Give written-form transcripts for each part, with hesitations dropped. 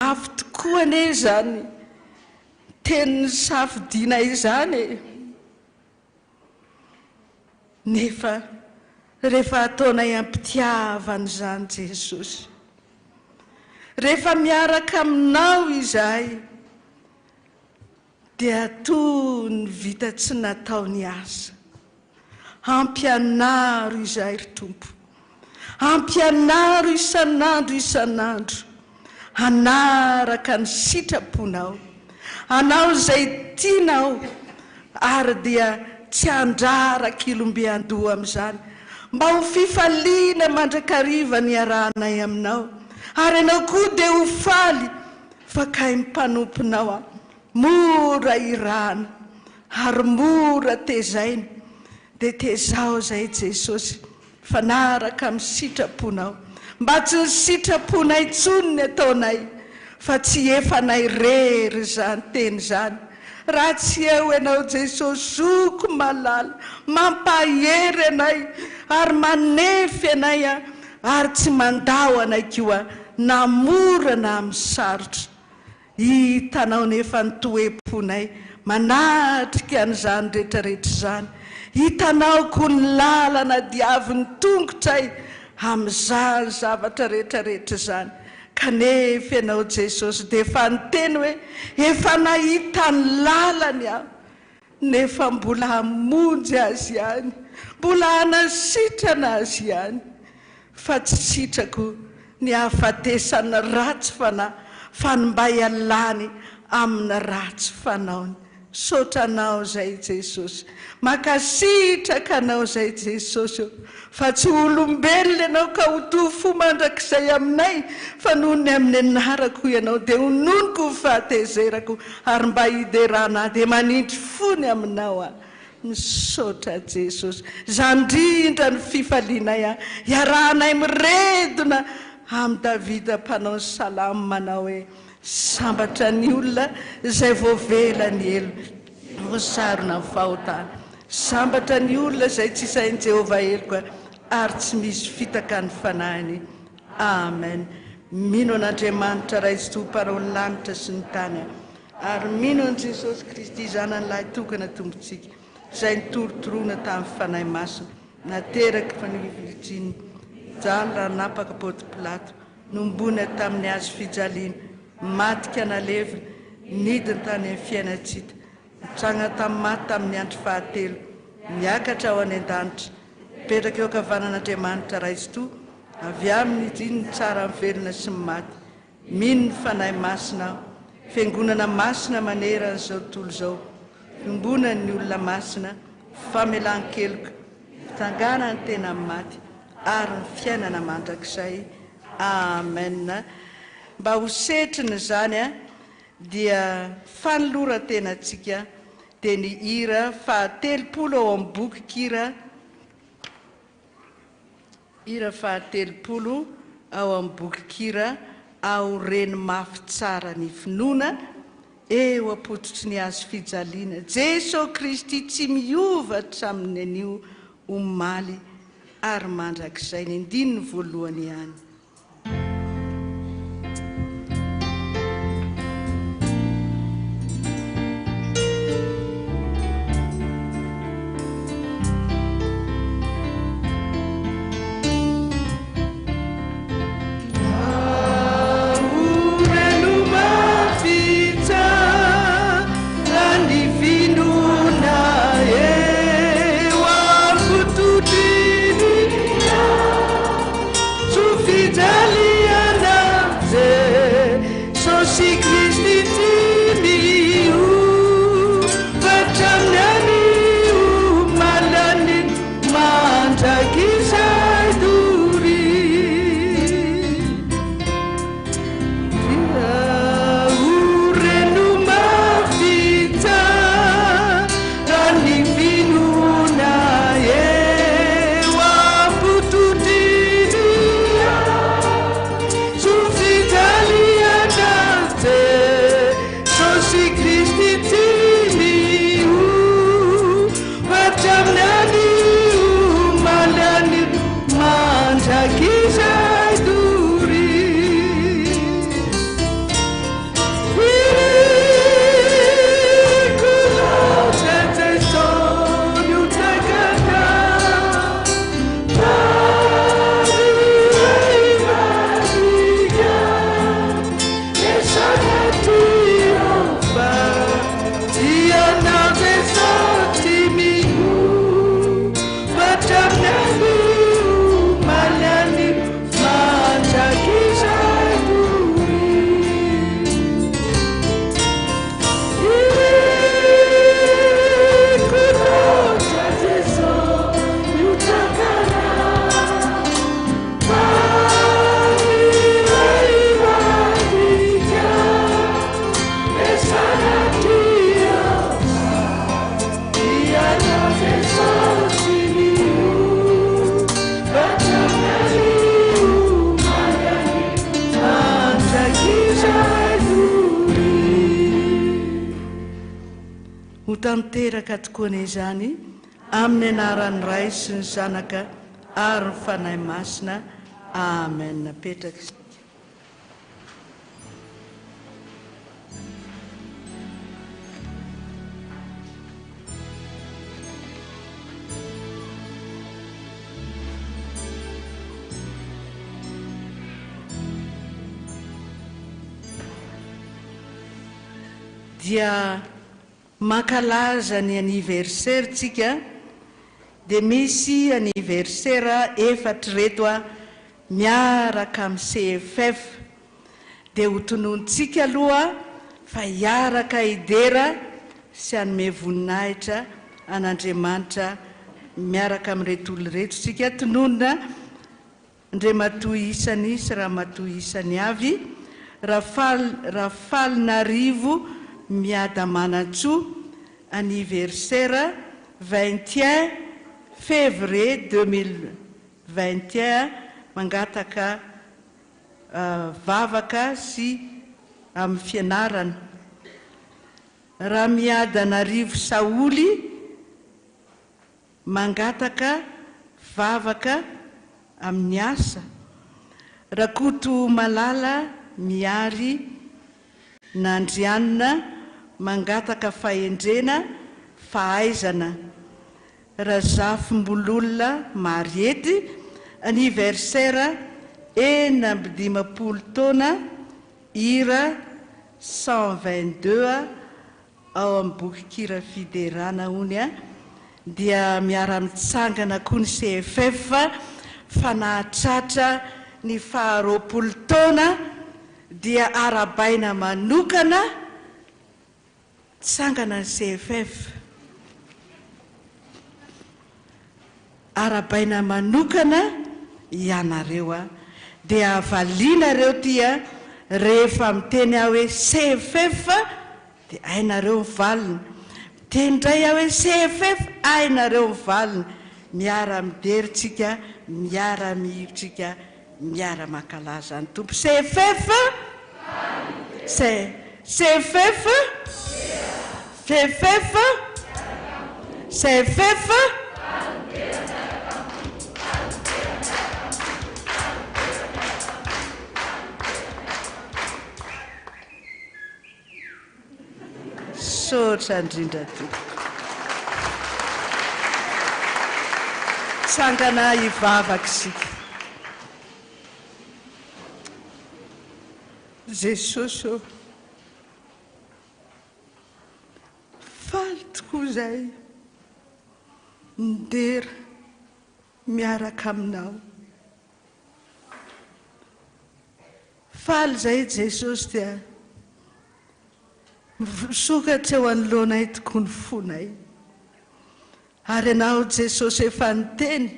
Afo tokoa ane zany teny safidina izany. Nefa rehefa ataonay ampitiavana zany Jesosy, rehefa miaraka aminao izahay, dia toy ny vita tsy nataony asa. Ampianaro izahay ry Tompo, ampianaro isan'andro isan'andro, hanaraka ny sitraponao, anao izay tianao, ary dia tsy handraraka ilombe-andoha amin'izany, mba ho fifaliana mandrakariva ny arahanay aminao, ary ianao koa dia ho faly fa kay mimpanomponao aho. Mora irana ary mora tezaina, dia tezao zay Jesosy, fanaraka amin'ny sitraponao, mba tsy ny sitraponay intsony ny ataonay, fa tsy efanay rery zany teny zany. Raha tsy eo ianao Jesosy, zoko malala, mampahery anay ary manefy anay, ary tsy mandao anay koa namora na amin'ny sarotra. Hitanao nefa ny toeponay manatrika an'izany rehetrarehetra zany. Hitanao koa ny lalana diavin'ny tongotray amin'izany zavatra rehetrarehetra zany. Kanefa ianao Jesosy dia efa niteny hoe efa nahita ny lalany aho, nefa mbola hamonjy azy ihany, mbola hanasitrana azy ihany, fa tsy sitrako ny hahafatesana ratsy fanahy, fa ny mba hialany amina ratsy fanaony. Sotranao zay Jesosy, makasitraka anao zay Jesosy, fa tsy olombelona ianao ka ho toy fo mandrakizay aminay, fa noho ny amin'ny anarako ianao dia hononoko ho fahatezerako, ary mba hiderana dia manindry fony aminao aho. Misaotra Jesosy, zandrindra ny fifalinay aho, iarahanay miredona amin'ny Davida mpanao ny salamo manao hoe: sambatra ny olona izay voavela ny elo, voasarona ny fahotana. Sambatra ny olona izay tsy isain'i Jehovah eloko, ary tsy misy fitaka ny fanahiny. Amen. Mino an'Andriamanitra raizy mpanao ny lanitra sy ny tany, ary mino an' Jesosy Kristy zanany lahy tokana tombontsika, izay nitorotoroana tamin'ny fanahy masina, nateraka fanivilitriny jany raha napaka Pônty Pilato, nombona tamin'ny hazo fijaliana, matika nalevina, nidiny tany amin'ny fiainatsita, nitranga tamin'ny maty tamin'ny andro fahatelo, niakatra ao any an-danitra, mipetraka eo ankavanan'Andriamanitra raizy avy amin'ny iny ny tsara mivelona sy ny maty. Mino ny fanahy masina aho, fiangonana masina maneran'izao tontolo izao, fiangonana ny olona masina, famelan-keloka, fitangana ny tena maty, ary ny fiainana mandrakizay. Amen. Mba ho setrina zany dia fanoloran-tenantsika dia ny hira fahatelopolo ao amin'ny boky kira, hira fahatelopolo ao amin'ny boky kira, ao reny mafy tsara ny finoana, eo apototry ny hazo fijaliana. Jesosy Kristy tsy miovatra amin'ny anio omaly ary mandrakizay. Ny andininy voalohany ihany. ho tanteraka tokoana izany amin'ny anaran'ny Ray sy ny Zanaka ary ny fanahy masina. Amen. Napetraka. Dia mankalaza ny anniversaire tsika, dia misy anniversaire efatra reto miaraka amin'ny CFF. Dia ho tonontsika aloha fa hiaraka idera sy hanome voninahitra an'Andriamanitra miaraka amin'ireto olona reto tsika tononona Andriamatoa isany sy Ramatoa isany avy Rafalinarivo Miadamanatsoa, anniversaire 21 février 2021, mangataka vavaka sy amin'ny fianarana. Ramiadanarivo Saoly, mangataka vavaka amin'ny asa. Rakoto Malala Miary Nandrianina, mangataka fahendrena fahaizana. Razafimbololona Mariety, anniversaire 15 taona, hira 122 ao amin'ny bokikira fiderana hony dia miara-mitsangana koa ny CFF fa nahatratra ny 20 taona dia arabaina manokana tsangana ny CFF. Arabaina manokana ianareo dia avalinareo tia rehefa miteny aho hoe CFF dia ainareo mivalina, miteny indray aho hoe CFF ainareo mivalina. Miara mideritsika, miara mihivotsika, miara mankalaza ny tompo. CFF CFF CFF CFF sotra indrindra tompoko. Tsangana hivavaka isika. Jesosy ô, faly tokoa zay midera miaraka aminao. Faly zay Jesosy dia sokatra eo anoloanay tokoa ny fonay. Ary ianao Jesosy efa niteny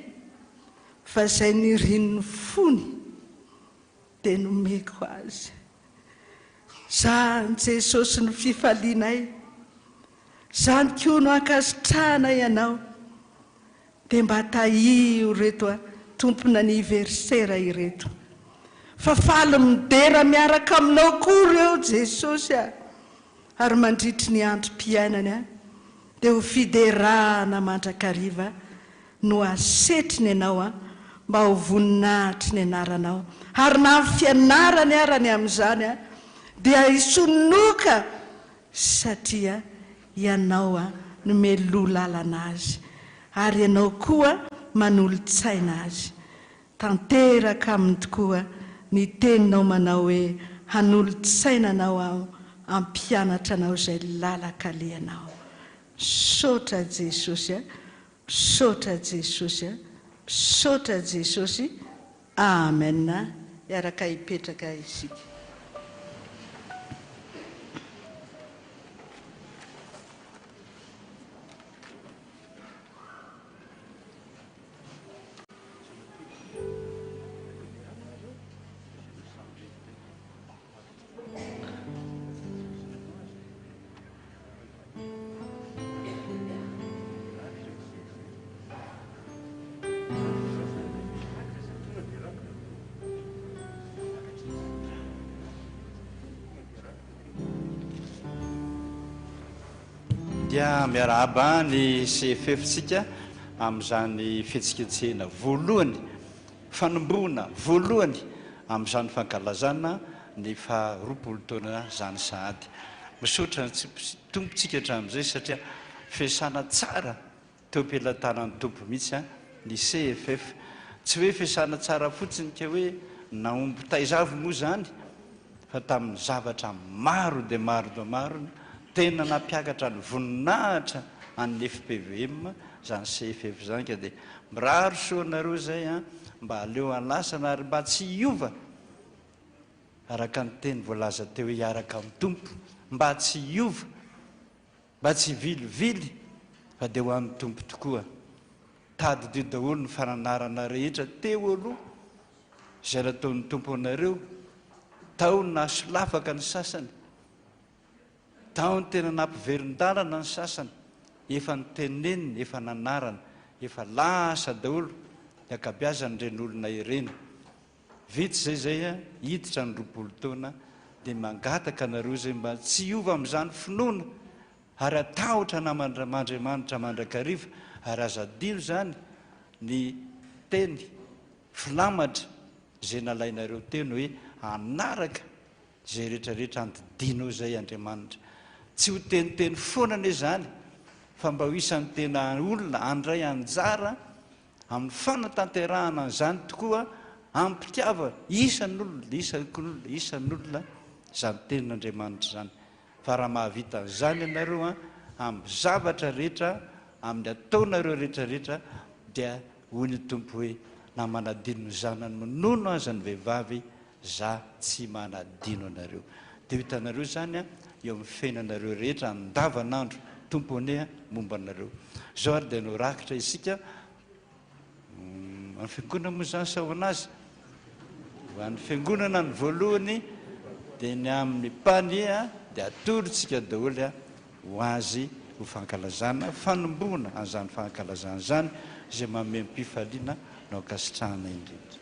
fa zay nirin'ny fony dia nomeko azy. Zany Jesosy ny fifalianay, zany koa no ankasitrahana ianao dia mba tahio reto tompona anniversaire ireto. Fa faly midera miaraka aminao koa reo Jesosy ary mandritry ny androm-piainany dia ho fiderahana mandrakariva no asetriny ianao mba ho voninahitry ny anaranao. Ary na amin'ny fianarany arany amin'izany dia hisonoka satria ianao no melolalana azy ary ianao koa manolo-tsaina azy. Tanteraka aminy tokoa ny teninao manao hoe hanolo-tsaina anao ampianatra anao izay lalaka lehanao. Sotra Jesosy, sotra Jesosy, sotra Jesosy. Amen. Iaraka hipetraka isika. dia miarahaba ny CFF-tsika amin'izany fihetsiketsehana voalohany fanomboana voalohany amin'izany fankalazana ny faharoapolo taona zany sahady. Misaotra tompontsika hatramin'izay satria fiasana tsara teo am-pelantanan'ny tompo mihitsy ny CFF. Tsy hoe fiasana tsara fotsiny ka hoe naomby taizavy moa zany fa tamin'ny zavatra maro dia maro dia maro tena nampiakatra ny voninahitra an'ny FPVM zany CFF zany ka dia miraro soanareo zay mba aleo anlasana ary mba tsy hiova araka ny teny voalaza teo hiaraka amin'ny tompo, mba tsy hiova, mba tsy vilivily fa dia ho an'ny tompo tokoa. Tady dio daholo ny fananarana rehetra teo aloha izay nataon'ny tompo anareo. Tao nasolafaka ny sasany, tao ny tena nampiverin-dalana ny sasany, efa niteneniny, efa nanarana, efa lasa daholo ny akabiazany ireny olona ireny. Vitsy zay hiditra ny roapolo taona dia mangataka nareo zay mba tsy hiova amin'izany finoana ary atahotra namandriamanitra mandrakariva ary azadino zany ny teny filamatra zay nalainareo teny hoe anaraka zay rehetrarehetra antidinao zay Andriamanitra. Tsy ho teniteny foana anie zany fa mba ho isan'ny tena olona andray anjara amin'ny fanatanterahana an'izany tokoa ampitiava isan'ny olona zany tenin'Andriamanitra zany. Fa raha mahavita an'izany ianareo amin'ny zavatra rehetra amin'ny ataonareo rehetrarehetra dia hoy ny tompo hoe na manadino ny zanany minono aza ny vehivavy za tsy manadino anareo. Dia hitanareo zany eo amin'ny fiainanareo rehetra andavanandro tompo ane momba anareo. Zao ary dia norakitra isika amin'ny fiangonana moa zany sao anazy ny fiangonana ny voalohany dia ny amin'ny panie dia atolotsika daholo ho azy ho fankalazana fanomboana an'izany fankalazana zany izay manome mpifaliana no akasitrahana indrindra.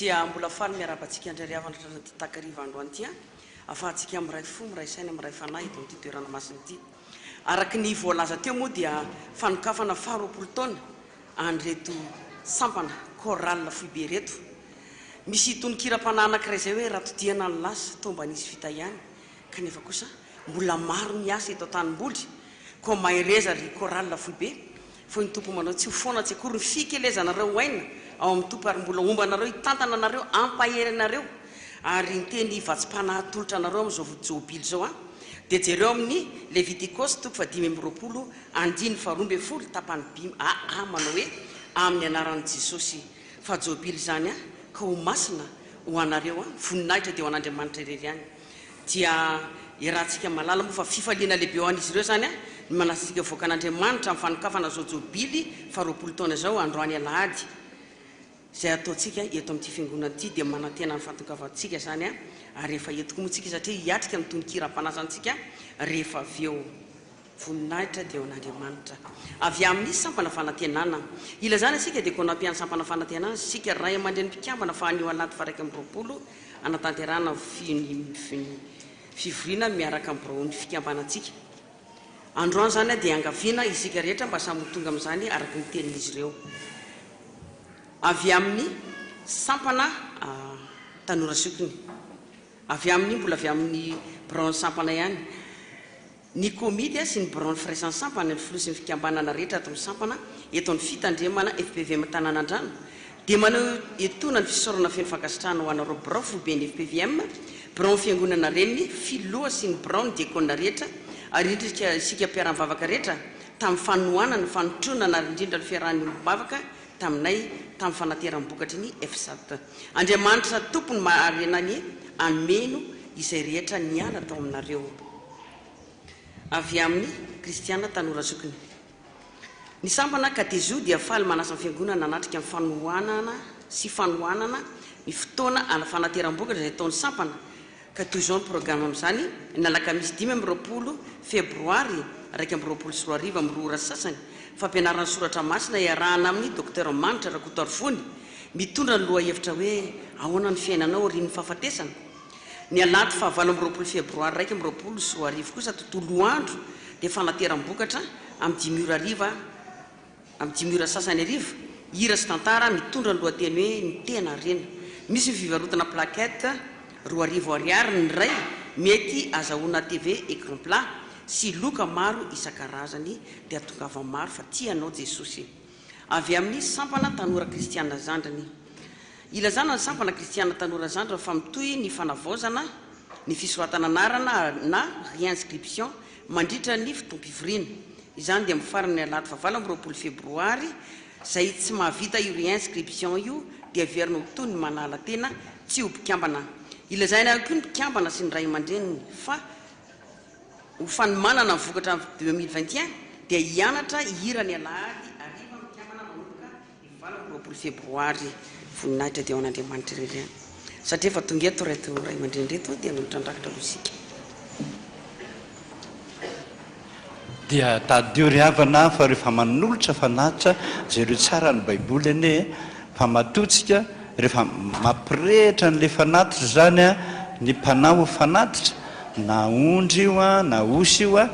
dia mbola faly miarabantsika andreriavana takariva androany ty afahantsika amiray fo miray saina amiray fanahy eto amity toerana masina ity araky ny voalaza teo moa dia fanokafana faharoapolo taona andreto sampana chorale foibe reto misy tononkira-panahy anankiray zay hoe ratodiana ny lasa tomba nisy vita ihany kanefa kosa mbola maro miasa eto an-tanimboly ko mahereza ry chorale foibe fo ny tompo manao tsy ho foana tsy akory ny fikelezanareo aina ao amin'ny tompo ary mbola ombanareo hitantana anareo ampahery anareo ary nyteny vatsim-panahy tolotra anareo amin'izao jobily zao dia jereo amin'ny Levitikos toko 10:20 andiny 12 tapany bimy manao hoe amin'ny anaran'i Jesosy fa jobily zany ka ho masina ho anareo voninahitra dia ho an'Andriamanitra irery ihany dia iarahantsika malala moa fa fifaliana lehibe ho an'izy ireo zany ny manasitsika voaka an'Andriamanitra amin'ny fanokafana zao jobily fa 20 taona zao androany alahady zay ataontsika eto amin'ity fiangonana ity dia manantena ny fantokavantsika zany ary rehefa etoko moa tsika satria hiatrika ny tononkira-panazantsika rehefa avy eo voninahitra dia ho an'Andriamanitra avy amin'ny sampana fanantenana ila zany asika dia kona ampiany sampana fanantenana sika ray aman-dreny mpikambana fa anio anaty faraika amin'ny 20 anatanterana fivoriana miaraka amin'ny fikambanantsika androany zany dia angaviana isika rehetra mba samy tonga amin'izany araky ny tenin'izy ireo avy amin'ny sampana tanora sokony avy amin'ny mbola avy amin'ny braon sampana ihany ny komidy sy ny braon fraisan sampana ny filosy ny fikambanana rehetra ato amin'ny sampana eto ny fitandremana FPVM tanànan-drano dia manao etona ny fisorana feno fankasitrahana ho anareo braon foibe ny FPVM braon fiangonana reny filoha sy ny braon diakona rehetra ary indrika isika mpiara-mivavaka rehetra tamin'ny fanohanana ny fanotronana ary indrindra ny fiarahan'ny olo-bavaka taminay tamin'ny fanateram-bokatra ny F7. Andriamanitra tompony maharenany ameno izay rehetra niala tao aminareo. Avy amin'ny Kristiana Tanora Zokiny. Ny sambana ka tezo dia faly manasa ny fiangonana nanatrika amin'ny fanohanana sy fanohanana ny fotoana ana fanateram-bokatra izay taon'ny sampana ka toy izao ny programme amin'izany nalakamisy 10 febroary 2024 amin'ny ora sasany fampianarana soratra masina iarahana amin'ny docteur Manitra Rakotoarivony mitondra ny loha hevitra hoe ahoana ny fiainanao ry ny fahafatesana. Ny alahady 9 febroary 2024 kosa tontolo andro dia fanateram-bokatra amin'ny 5 ariva amin'ny 5 sasany ariva hira sy tantara mitondra ny lohateny hoe ny tena reny. Misy fivarotana plaquette 2 ariary ny ray mety azahoana TV écran plat sy loka maro isan-karazany dia tongava maro fa tianao Jesosy. Avy amin'ny sampana tanora kristiana zandrany. Ilazana ny sampana kristiana tanora zandra fa mitoy ny fanavaozana ny fisoratana anarana na réinscription mandritra ny fotoam-pivoriana. Izany dia mifarana ny alahady 9 febroary izay tsy mahavita io réinscription io dia verina ho toy ny manala tena tsy ho mpikambana. Ilazaina ihany koa ny mpikambana sy ny ray aman-dreniny fa ho fanomanana ny vokatra 2021 dia hianatra hira ny alahady ariva mpikambana manomboka ny 9 febroary voninahitra dia ao an'Andriamanitra irery satria efa tonga eto reto ray aman-dreny reto dia mitrandrakotra losika. Dia tadio ry havana fa rehefa manolotra fanatitra zareo tsara ny baiboly ane fa matotsika rehefa mampirehitra n'le fanatitra zany a ny mpanao fanatitra na ondry io a na osy io a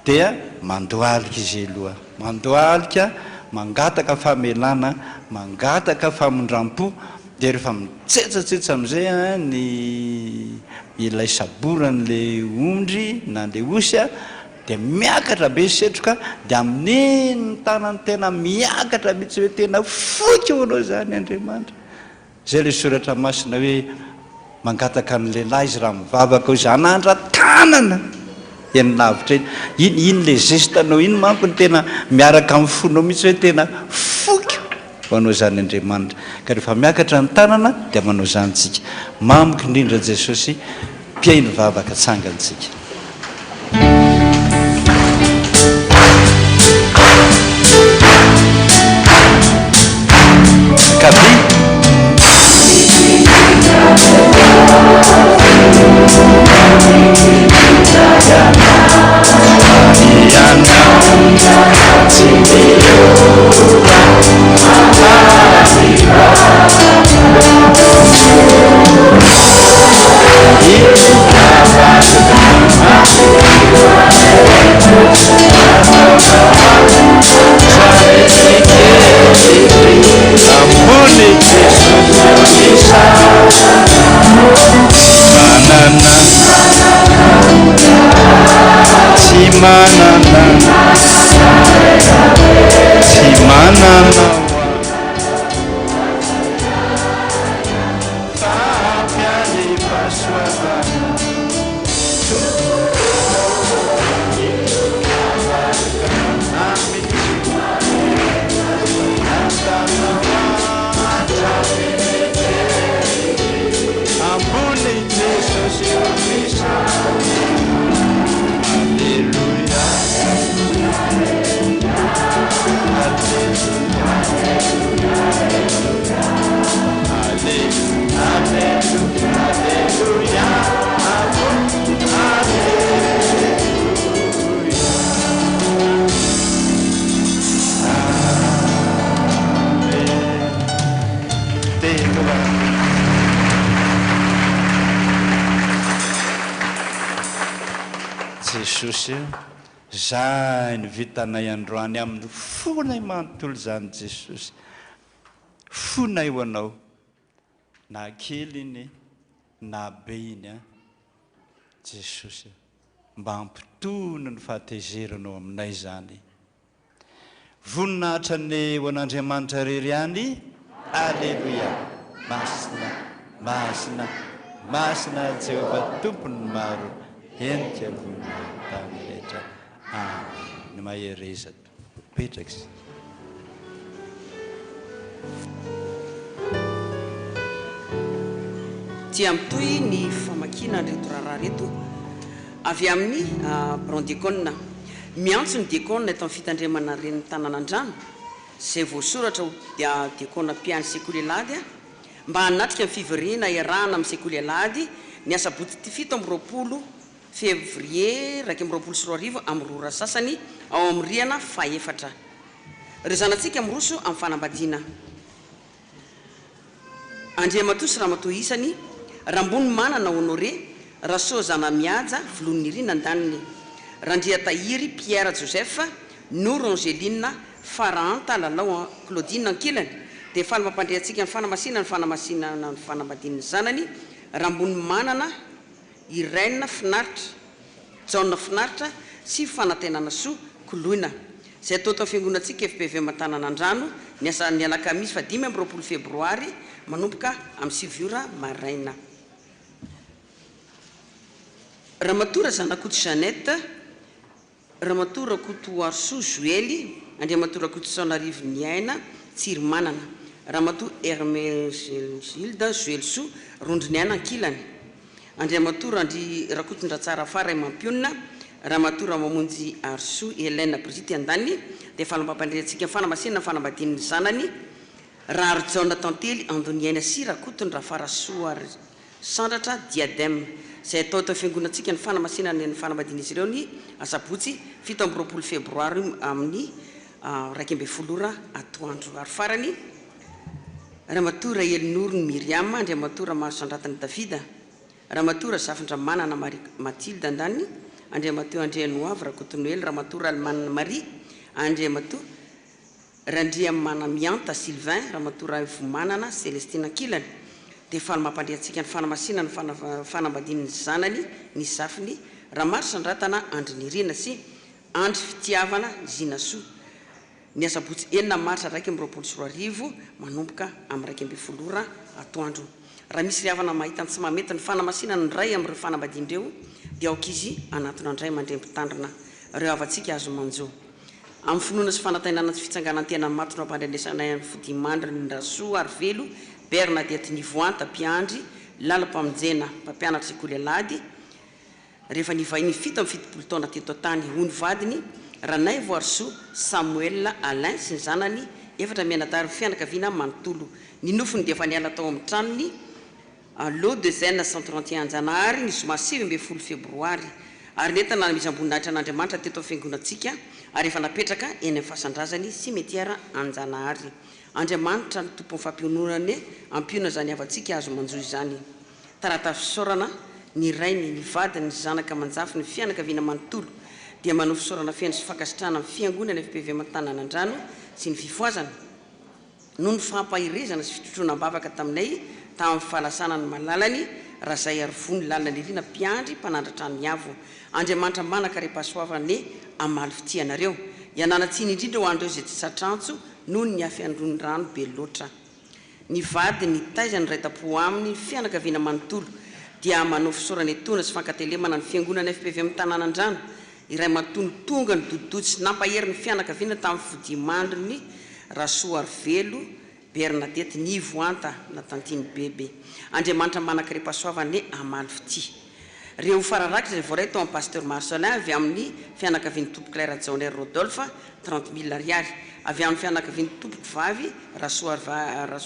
dia mandoalika izy aloha mandoalika mangataka famelana mangataka famondram-po dia rehefa mitsetsatsetsy amin'izay a ny ilay saboran'le ondry na le osy a dia miakatra be setroka dia amin'iny tanany tena miakatra mihitsy hoe tena foky ho anao zany Andriamanitra. Zay le soratra masina hoe mangataka ny lehilahy izy raha mivavaka izy anandra tanana eny lavitra iny le gestanao iny manko ny tena miaraka amin'ny fonao mihitsy hoe tena foky ho anao zany Andriamanitra. Ka rehefa miakatra ny tanana dia manao zany tsika. Mamiko indrindra Jesosy mpiainy vavaka tsangantsika. Jesosy zay ny vitanay androany amin'ny fonay manontolo zany Jesosy fonay ho anao na kely iny na be iny a Jesosy mba ampitono ny fahatezeranao aminay zany voninahitra ny ho an'Andriamanitra rery any. Alleluia. Masina masina masina Jehova tompony maro endrika voninahitra rehetra. Ny mahereza petraka. dia mitoy ny famakina reto raharaha reto avy amin'ny brandicone miantso ny diakona eto amin'ny fitandremana reny tanànan-drano izay voasoratra dia diakona mpiany sekoly alady mba hanatrika ny fivoriana iarahana amin'ny sekoly alady ny asabotsy ty 7 février 2024 amin'ny rora sasany ao amin'ny riana faefatra ry zanatsika miroso amin'ny fanambadiana andriamatosy raha matoa isany rambony manana honore raso zana miaja volon'ny rina andaniny randria tahiry Pierre Joseph Noro Angeline Faranta lalao Claudine ankilany dia faly mampandrehantsika ny fanamasinana ny fanambadian'ny zanany rambony manana Irène Finaritra John Finaritra sy fanantenana soa Koloina izay atao tao fiangonantsika FPV Matananandrano ny asan'ny alakamisy 5 febroary manomboka amin'ny 7 ora maraina. Ramatora Zanakoto Jeannette, Ramatora Koto Arso Joely, Andriamatora Koto Sanarivo Niaina, Tsirimanana, Ramato Hermegilda Joelso, Rondriniana Ankilany, Andriamatora Andri Rakotondratsara Fara Mampionna, Ramatora Mamonjy Arso Hélène Brigitte Andany, dia falampapandrehantsika fanamasina fanambadian'ny zanany, Rary Jaona Tantely Andoniaina sy Rakotondra Farasoa Sandratra Diadème. Izay atao tao fiangonantsika ny fanamasina ny fanambadian'izy ireo ny asabotsy 7 febroary amin'ny 12 atoandro ary farany Ramatora Elinor Miriam Andriamatora Mahasandratany Davida Ramatora Zafindra Manana Matilde Andany Andriamatora Andrianoavy Rakotonoely Ramatora Almanina Marie Andriamatora Randria Manamianta Sylvain Ramatora Vomanana Célestine Ankilany dia faly mampandrehantsika ny fanamasina ny fanambadian'ny zanany ny zafiny Ramaro Sandratana Andrinirina sy Andry Fitiavana Zinasoa ny asabotsy 9 marsa 2024 manomboka amin'ny 12 atoandro. Raha misy riavana mahita tsy mamety ny fanamasina ny ray amin'ireo fanambadian'ireo dia aoka izy anatona andray mandrem-pitandrina ireo avatsika azo manjo amin'ny finoana sy fanantenana sy fitsanganantena matona ampandrenesanay amin'ny fodimandry ny Rasoa Arvelo Bernadette Nivoanta Piandry lalam-pamonjena mpampianatra sekoly alady rehefa nivahiny 7 taona teto tany hony vadiny Ranay Voarso Samuel Alain sy ny zanany 4 mianadary fianakaviana manontolo ny nofony dia efa niala tao amin'ny tranony Lot de Zen 131 janahary ny zoma 7 febroary ary netana misy amboninahitra an'Andriamanitra teto fiangonantsika ary efa napetraka eny amin'ny fasandrazany simetiara Anjanahary. Andriamanitra ny tompon'ny fampiononany ampiona zany avatsika azo manjoy zany taratafi fisaorana ny rainy ny vadiny ny zanaka manjafy ny fianakaviana manontolo dia manao fisaorana fiaino sy fankasitrahana amin'ny fiangonana FPV Matananandrano sy ny fifoazana noho ny fampahirezana sy fitrotroana-bavaka taminay tamin'ny fahalasana ny malalany raha zay arivony lalina lirina Piandry mpanandratra ny avo. Andriamanitra manakarepasoavany amaly fitianareo iananatsiny indrindra ho andreo zay tsy satrantso noho ny afiandrony rano be loatra. Ny vady ny taizany raitapo aminy fianakaviana manontolo dia manao fisaorana etona sy fankatelemana ny fiangonana FPV Matananandrano iray matony tonga ny dodody sy nampahery ny fianakaviana tamin'ny fodimandriny Rasoa Arvelo Bernadette Nivoanta na tantiny bebe. Andriamanitra manakarepasoavany amaly fity. Reo fararaka izay voaray tao amin'ny pasteur Marcelin avy amin'ny fianakaviany tompo Claire Jaoner Rodolphe 30 000 ariary avy amin'ny fianakaviany tompo vavy Rasoa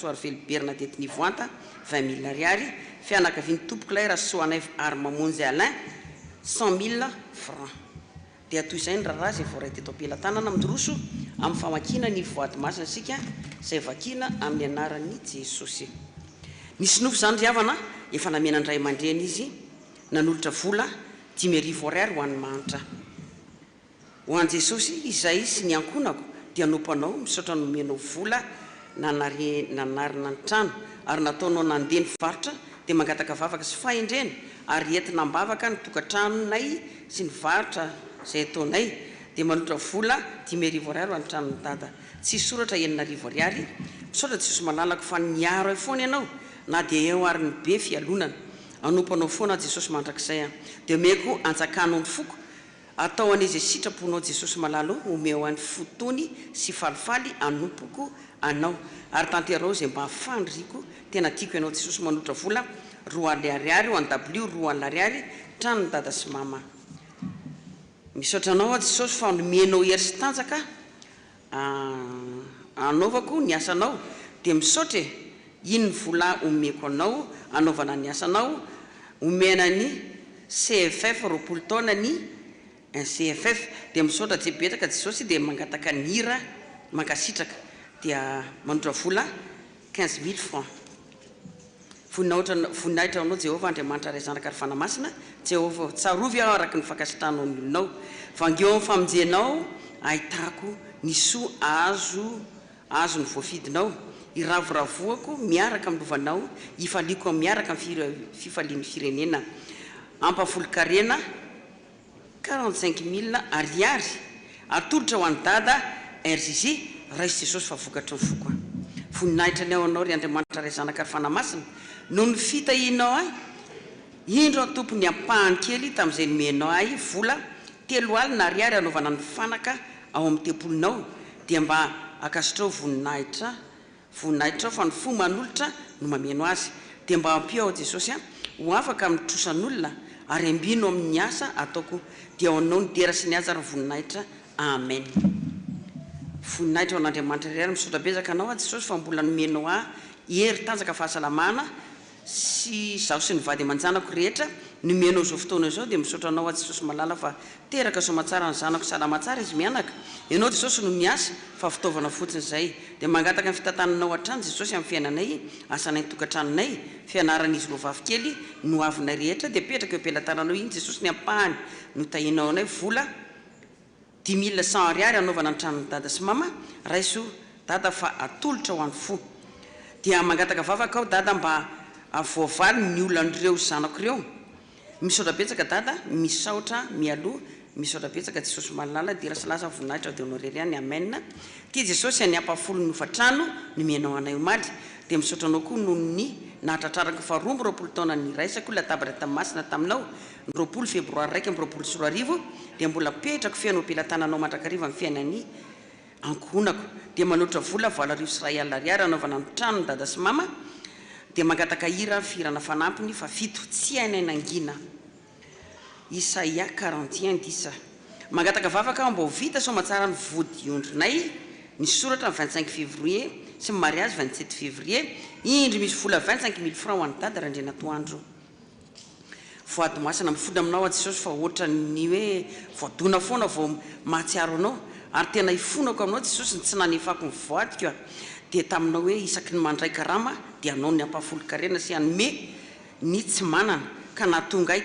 Arvelo Bernadette Nivoanta 20 000 ariary fianakaviany tompo Claire Soanève Armamonjy Alain 100 000 francs. Dia toy izay ny raharaha izay voaray teto am-pelantanana midroso amin'ny famakina ny voady masina sika izay vakina amin'ny anaran'ny Jesosy. Nisy nofo zany riavana efa namena andray mandreny izy nanolotra vola 10,000 ariary ho an'ny manitra ho an'i Jesosy izay sy ny ankonako dia nompanao misaotra nomenao vola nanarina ny trano ary nataonao nandeha ny varotra dia mangataka vavaka sy fahendrena ary entina mbavaka ny tokantranonay sy ny varotra izay ataonay dia manolotra vola 10,000 ariary ho an'ny tranony dada tsy soratra 9,000 ariary misaotra Jesosy malalako fa niaro ay foana ianao na dia eo ary ny be fialonana anompanao foana Jesosy mandrakizay dia meko anjakanao ny foko atao an'izy sitraponao Jesosy malalo omeo an'ny fotony sy falifaly anompoko anao ary tanterao zay mba afandriko tena tiako ianao Jesosy manotra vola 2 ariary ho an'ny W 2 ariary tranony dada sy mama misaotra anao Jesosy fa nomenao hery sy tanjaka anaovako ny asanao dia misaotra iny vola omeko anao anaovana ny asanao omena ny CFF roapolo taona ny CFF dia misaotra tsy betaka Jesosy dia mangataka ny hira mankasitraka dia manotra vola 15 000 francs voninahitra anao Jehovah Andriamanitra ray zanaka ary fanamasina Jehovah tsarovy aho araky ny fankasitranao ny olonao vangeo amin'ny famonjenao ahitako ny soa azo ny voafidinao iravoravoako miaraka amin'ny lovanao ifaliako miaraka amin'ny fifalian'ny firenena ampafolo-karena 45 000 ariary atolotra ho an'ny dada RJJ raisy Jesosy fa vokatry ny fokoa voninahitra ny ao anao ry Andriamanitra ray zanaka ary fanamasina no ny fitahinao ahy indro tompony ampahany kely tamin'izay nomenao ahy vola 3 alina ariary anaovana ny fanaka ao amin'ny tempolinao dia mba akasitrao voninahitra fa ny fo manolotra no mameno azy dia mba ampio ao Jesosy ho afaka mitrosan'olona ary ambino amin'ny asa ataoko dia ao anao ny dera sy ny aza ary voninahitra amen voninahitra ao an'Andriamanitra iray misaotra betsaka anao Jesosy fa mbola nomenao ahy hery tanjaka fahasalamana sy zaho sy ny vady aman-janako rehetra nomenao zao fotoana zao dia misaotra anao Jesosy malala fa teraka somatsara ny zanako salama tsara izy mianaka ianao Jesosy no miasa fa fitaovana fotsiny zay dia mangataka ny fitantananao hatrany Jesosy amin'ny fiainanay asanay tokantranonay fianaran'izy roa vavikely no avinay rehetra dia petraka eo am-pelantananao iny Jesosy ny ampahany no tahinao anay vola 10 100 ariary anaovana ny tranony dada sy mama raiso dada fa atolotra ho an'ny fo dia mangataka vavaka ao dada mba avoavaly ny olan'ireo zanako ireo misaotra betsaka dada misaotra mialoha misaotra betsaka Jesosy malala dia rasalasa voninahitra dia anao reriany amen tia Jesosy any ampafolo ny fatrano nomenao anay omaly dia misaotra anao koa noho ny nahatratraraka faharombo 20 taona ny raisako latabatra tamin'ny masina taminao ny 20 febroary 1 amin'ny 24 dia mbola petrako fiainao am-pelantananao mandrakariva amin'ny fiainany ankohonako dia manotra vola 7 ariary anaovana ny tranony dada sy mama dia mangataka hira firana fanampiny fa fito tsy hainay nangina Isaia 41:10 mangataka vavaka mba ho vita somatsara ny vody ondrinay ny soratra 25 février sy ny mariage 27 février indry misy vola 25 000 francs ho an'ny dada raha indray natoandro voady masina mifoda aminao Jesosy fa ohatra ny hoe voadona foana vao mahatsiaro anao ary tena ifonako aminao Jesosy tsy nanefako ny voadiko dia taminao hoe isaky ny mandray karama dia anao ny ampafolo-karena sy anome ny tsy manana ka nahatonga ahy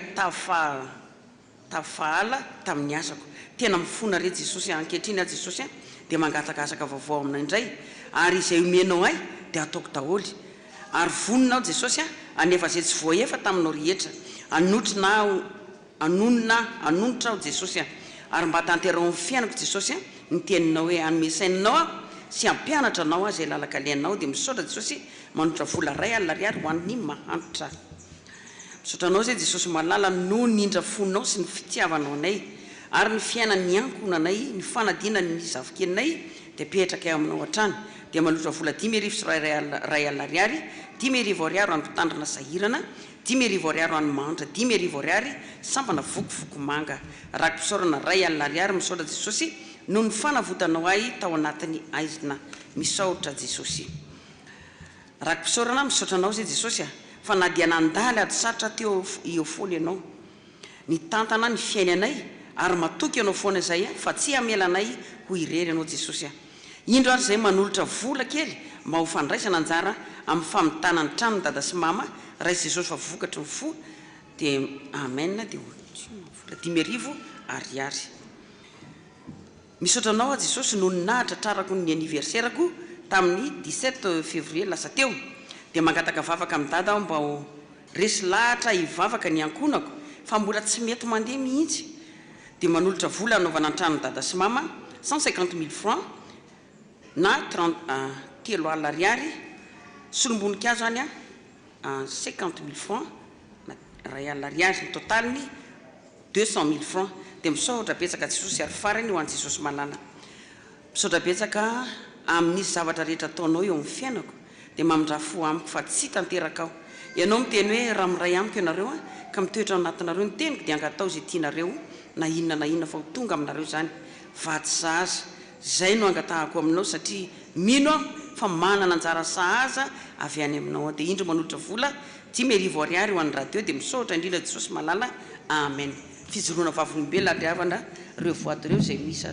tafahala tamin'ny asako tena mifona re Jesosy ankehitriny Jesosy dia mangataka asaka vaovao aminay indray ary izay omenao ahy dia ataoko daholo ary voninao Jesosy anefa izay tsy voaefa taminao rehetra anonitra ao Jesosy ary mba tanterao amin'ny fiainako Jesosy ny teninao hoe anome saininao sy ampianatra anao izay lalaka lianao dia misaotra Jesosy manotra vola 2 alina ariary ho an'ny mahantra misaotra anao zay Jesosy malala no nindra fonao sy ny fitiavanao anay ary ny fiainan'ny ankonanay ny fanadinany ny zavikelinay dia petraka aminao hatrany dia manotra vola 10 sy 2 alina ariary 10 ariary ho an'ny mpitandrina sahirana 10 ariary ho an'ny mahantra 10 ariary sampana vokofoko manga rakim-pisaorana 2 alina ariary misaotra Jesosy no ny fanavotanao ahy tao anatin'ny aizina misaotra Jesosy rakim-pisaorana misaotra anao zay Jesosy fa na dia nandaly ady sarotra teo eo foana ianao ny tantana ny fiainanay ary matoky ianao foana izay fa tsy hamelanay ho irery ianao Jesosy indro ary izay manolotra vola kely mba ho fandraisana anjara amin'ny famitana ny tranony dada sy mama raisy Jesosy fa vokatry ny fo dia amen dia vola 10 ariary misaotra anao Jesosy no nahatratrarako ny anniversairako tamin'ny 17 février lasa teo dia mangataka vavaka amin'ny dada aho mba ho resy lahatra hivavaka ny ankonako fa mbola tsy mety mandeha mihitsy dia manolotra vola anaovana ny tranony dada sy mama 150 000 francs na 3 alina ariary solomboninkazo any 50 000 francs na 2 alina ariary ny totaliny 200 000 francs dia misaotra betsaka Jesosy ary farany ho an' Jesosy manana. Misaotra betsaka amin'nisy zavatra rehetra ataonao eo amin'ny fiainako dia mamindrafo amiko fa tsy tanteraka aho. Ianao miteny hoe raha miray amiko ianareo ka mitoetra ao anatinareo ny teniko dia angatao izay tianareo na inona fa ho tonga aminareo zany. Va tsy sahaza izay no angatahako aminao satria mino aho fa manana anjara sahaza avy any aminao. Dia indro manolotra vola 10,000 ariary ho an'ny radio dia misaotra indrindra Jesosy malala. Amen. Fijoroana vavolombelona ariavana reo voady ireo izay misa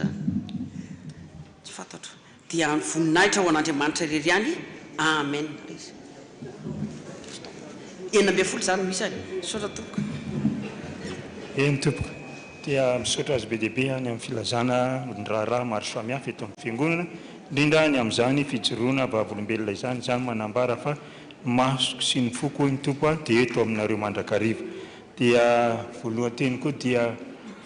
tsy fantatro dia voninahitra ho an'Andriamanitra irery ihany. Amen. 12 zany misy any misaotra tompoko. Tompoko dia misaotra azy be dehibe any amin'ny filazana raharaha maro samihafa eto amin'ny fiangonana, indrindra ny amin'izany fijoroana vavolombelona izany manambara fa masoko sy ny foko ny tompo dia eto aminareo mandrakariva. Dia voalohanteny koa dia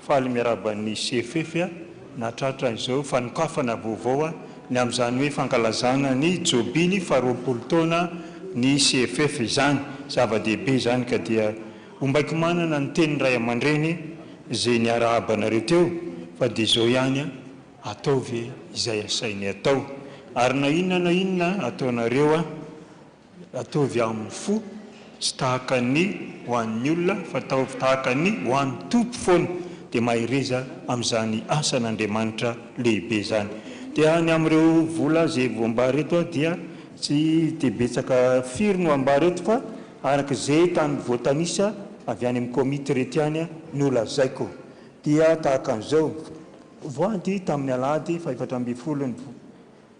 faly miaraban'ny CFF natratra izao fanokafana vaovao ny amin'izany hoe fankalazana ny jobiny faharoapolo taona ny CFF izany, zava-dehibe izany ka dia ombaiko manana ny teny ray aman-dreny izay niarahabanareo teo fa dia izao ihany ataovy izay asainy atao ary na inona ataonareo ataovy amin'ny fo tsy tahaka ny ho an'ny olona fa ataovy tahaka ny ho an'ny tompo foana dia mahireza amin'izany asan'Andriamanitra lehibe izany. Dia ny amin'ireo vola izay voambary eto dia tsy dia betsaka firy no ambary eto fa araka izay tany voatanisa avy any amin'ny komity retiany no lazaiko. Dia tahaka an'izao voady tamin'ny alahady fa 14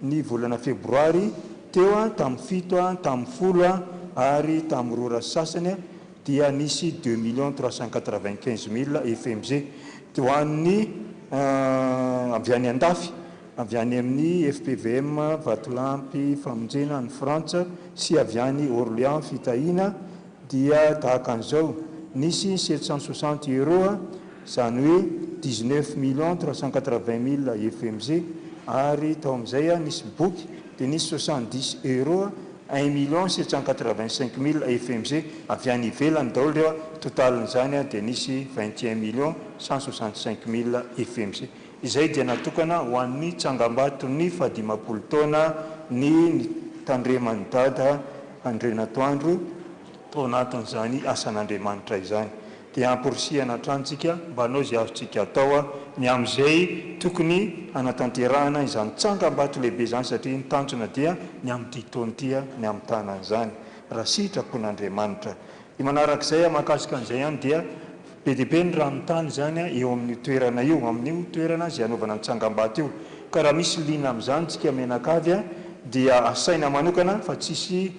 ny volana febroary teo tamin'ny 7 tamin'ny 10 ary tamin'ny rora sasany dia nisy 2,395,000 FMG ho an'ny avy any andafy avy any amin'ny FPVM Vatolampy famonjena ny Frantsa sy avy any Orléans fitahina dia tahaka an'izao nisy 760 euro izany hoe 19,380,000 FMG ary tao amin'izay nisy boky dia nisy 70 euro 1,785,000 FMG avy any ivelany daholo ireo totalin'izany dia nisy 21,165,000 FMG. Izay dia natokana ho an'ny tsangam-baton'ny 15 taona ny tandreman'ny dada Andrenatoandro tao anatin'izany asan'Andriamanitra izany. Dia amporisihana hatrantsika mba anao izay azontsika atao ny amin'izay tokony anatanterahana izany tsangam-bato lehibe izany satria ny tanjona dia ny amin'ity taon'ity ny amin'ny tanan'izany raha sitrapon'Andriamanitra. Ny manarak'izay mahakasika an'izay ihany dia be dehibe ny ranotany izany eo amin'ny toerana io, amin'io toerana izay anaovana ny tsangam-bato io. Ka raha misy lina amin'izany tsika menakavy dia asaina manokana fa tsisy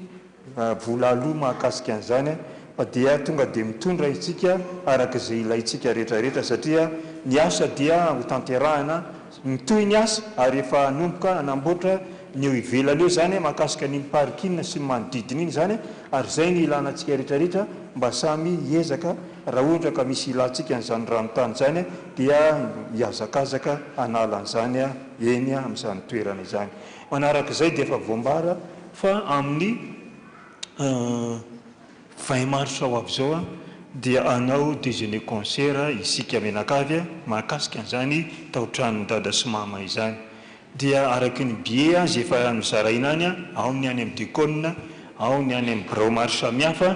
vola aloha mahakasika an'izany fa dia tonga dia mitondra itsika araka izay ilaitsika rehetrarehetra satria ny asa dia ho tanterahana mitohy ny asa ary efa hanomboka hanamboatra ny eo ivelany eo zany mahakasika ny parkina sy ny manodidina iny zany ary izay ny ilanantsika rehetrarehetra mba samy hiezaka raha ohatra ka misy ilantsika n'izany ranotany izany dia hiazakazaka analan'izany eny amin'izany toerana izany. Manaraka izay dia efa voambara fa amin'ny 20 mars ho avy izao dia anao déjeuner concert isika menakavy mahakasika an'izany tao-tranon'ny dada sy mama izany. Dia araky ny billet izay efa nozaraina any ao ny any amin'ny Déconne, ao ny any amin'ny birao maro samihafa,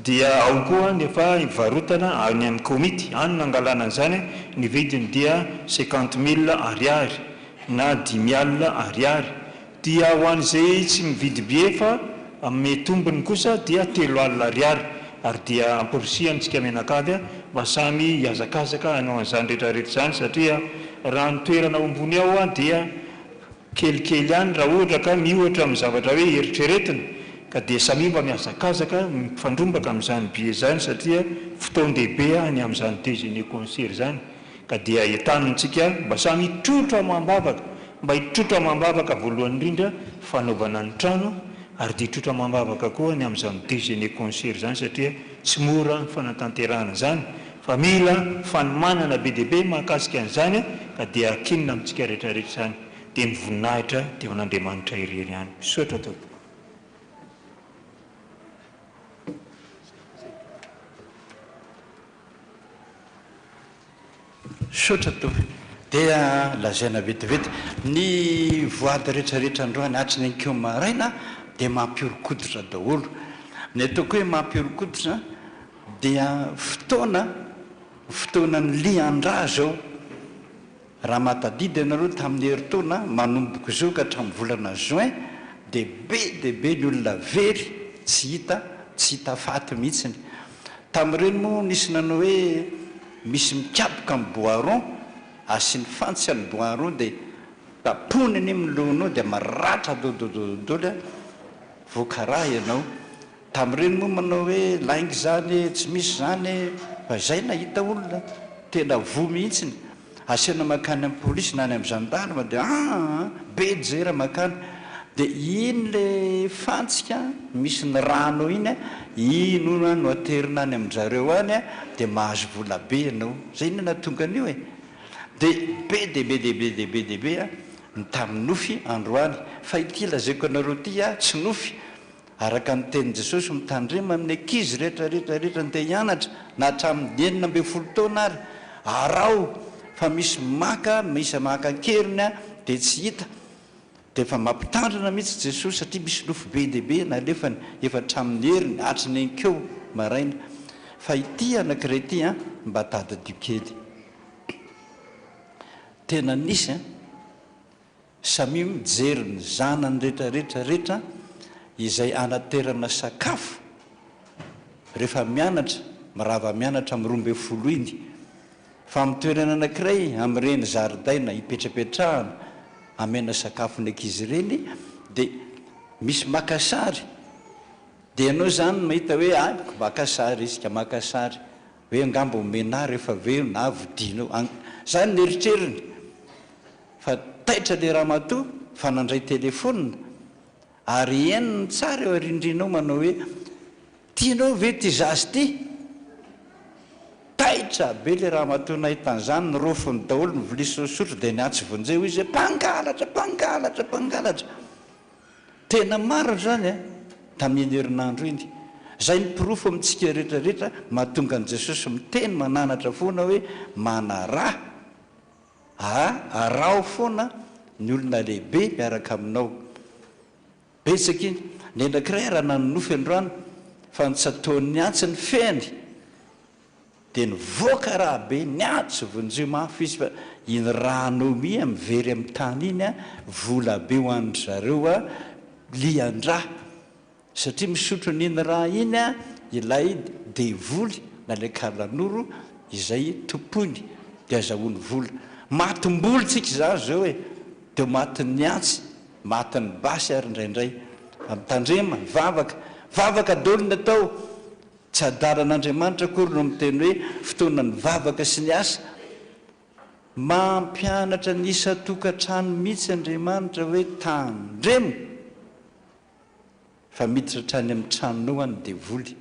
dia ao koa nefa hivarotana any amin'ny komity any nangalana an'izany ny vidiny dia 50,000 ariary na 10,000 ariary. Dia ho an'izay tsy mividy billet fa amin'ny tombony kosa dia 3,000 ariary ary dia amporisihanytsika menakavy mba samy hiazakazaka anao an'izany rehetrarehetra izany satria raha ny toerana ombony ao dia kelikely ihany raha ohatra ka mihoatra amin'ny zavatra hoe eritreretina ka dia samy mba miazakazaka mifandrombaka amin'izany billet izany satria fotoan-dehibe ny amin'izany déjeuner concert izany ka dia entanitsika mba samy hitrotra mambavaka mba hitrotra mambavaka voalohany indrindra fanaovana ny trano ary dia hitrotra mambavaka koa ny amin'izany déjeuner concert izany satria tsy mora ny fanatanterahana izany fa mila fanomanana be dehibe mahakasika an'izany ka dia akinina amintsika rehetrarehetra izany dia ny voninahitra dia ho an'Andriamanitra irery ihany. Misaotra tompoko. sotra to dia lazaina vetivety ny voady rehetrarehetra androany atriny ankeo maraina dia mampiorokoditra daholo ny ataoko hoe mampiorokoditra dia fotoana ny liandra zao raha matadidy ianareo tamin'ny heritaona manomboko zao ka hatramin'ny volana juin dia be ny olona very tsy hita faty mihitsiny tamin'ireny moa nisy nanao hoe misy mikapoka amin'ny boiron asiany fantsy any boiron dia tapony any milohanao dia maratra dododododoly voakaraha ianao tamin'ireny moa manao hoe laingy zany tsy misy zany fa zay nahita olona tena vo mihitsiny asiana makany amin'ny polisy na any amin'ny gendarme dia be jera makany dia iny le fantsika misy ny rano iny ino no aterina any amin'zareo any dia mahazo vola be ianao zay iny natonga an'io dia be ny tamin'ny nofy androany fa ity lazaiko anareo ty tsy nofy araka ny tenin' Jesosy mitandrema amin'ny ankizy rehetrarehetra ndeha hianatra na hatramin'ny 9 taona ary arao fa misy maka keriny dia tsy hita dia efa mampitandrina mihitsy Jesosy satria misy nofy be dehibe nalefany efa hatramin'ny heriny hatriny ankeo maraina fa ity anankiray ity mba tadadio kely tena nisy samy mijery ny zanany rehetrarehetra izay anaterana sakafo rehefa mianatra mirava mianatra amin'ny 12 iny fa mitoerana anankiray amin'ireny zaridaina hipetrapetrahana amena sakafo ny ankizy ireny dia misy makasary dia ianao zany mahita hoe makasary izy ka makasary hoe angamba omena rehefa aveo na vodinao zany ny eritreriny fa taitra le raha matoa fa nandray telefona ary eniny tsara eo arindrinao manao hoe tianao ve ty zasy ty taitra be le raha matoa nahitan'izany ny rofony daholo ny vilia sosotra dia niatsy vonjeo izy mpangalatra tena maro zany tamin'ny herinandro iny zay ny pirofo amintsika rehetrarehetra mahatonga an' Jesosy miteny mananatra foana hoe manaraha arao foana ny olona lehibe miaraka aminao betsaka iny ny anankiray raha nanonofy androany fa nitsataony niatsy ny feny dia nivoaka raha be niatsy vonjeo mafy izy fa iny ranao mi mivery amin'ny tany iny vola be ho an zareo liandra satria misotro n'iny raha iny ilay devoly na le kalanoro izay tompony dia azahoany vola matim-boly tsika zany zao dia matiny niatsy matiny basy ary indraindray mitandrema vavaka daholo ny atao tsy adaran'Andriamanitra akory no miteny hoe fotoana ny vavaka sy ny asa mampianatra ny isa-tokantrano mihitsy Andriamanitra hoe tandremo fa miditra trany amin'ny tranonao any devoly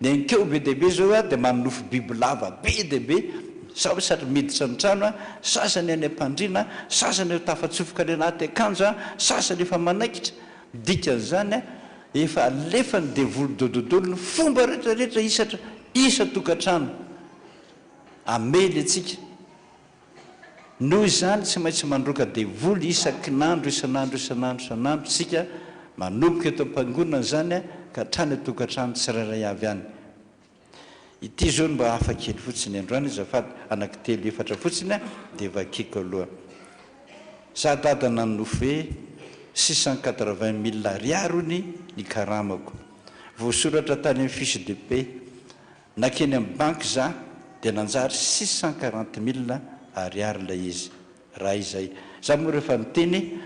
ny ankeo be dehibe zao dia manonofy biby lava be dehibe satra miditra ny trano sasany any ampandriana sasany eo tafatsofoka le anaty akanjo sasany efa manaikitra dikan'izany efa alefa ny devoly dododolo ny fomba rehetrarehetra isa-tokantrano amely atsika noho izany tsy maintsy mandroaka devoly isan'andro tsika manomboka eto am-pangonana zany ka hatrany atokantrano tsirairay avy any ity zao mba hafa kely fotsiny androany zafady anankitelo efatra fotsiny dia vakiko aloha za dadana nonofy hoe 680 000 ariary ny karamako voasoratra tany amin'ny fiche de paix nakeny amin'ny banky za dia nanjary 640 000 ariary la izy raha izay za moa rehefa niteny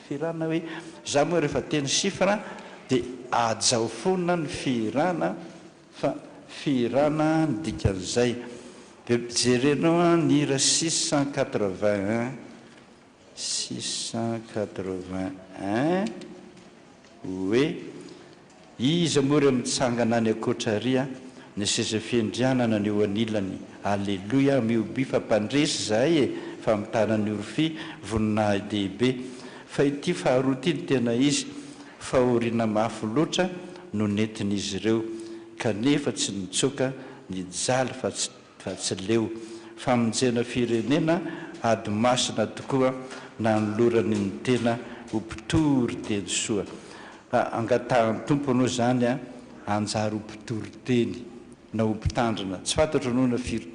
firana hoe za moa rehefa teny chiffre dia ajao foana ny firana fa firana ny dikan'izay dia jerenao ny hira 681 hoe izy mory mitsangana any akotraria ny seza fiandrianana ny eo anilany alleloia miobi fa mpandresy zahay fa mitanany orofy voninahy dehibe fa ity faharoa ity ny tena izy fahoriana mafy loatra no nentin'izy ireo kanefa tsy nitsoka ny jaly fa tsy leo famonjena firenena ady masina tokoa na nolorany ny tena ho mpitory teny soa. Angatahany tompo anao zany a anjary ho mpitory teny na ho mpitandrina tsy fantatro anao na firy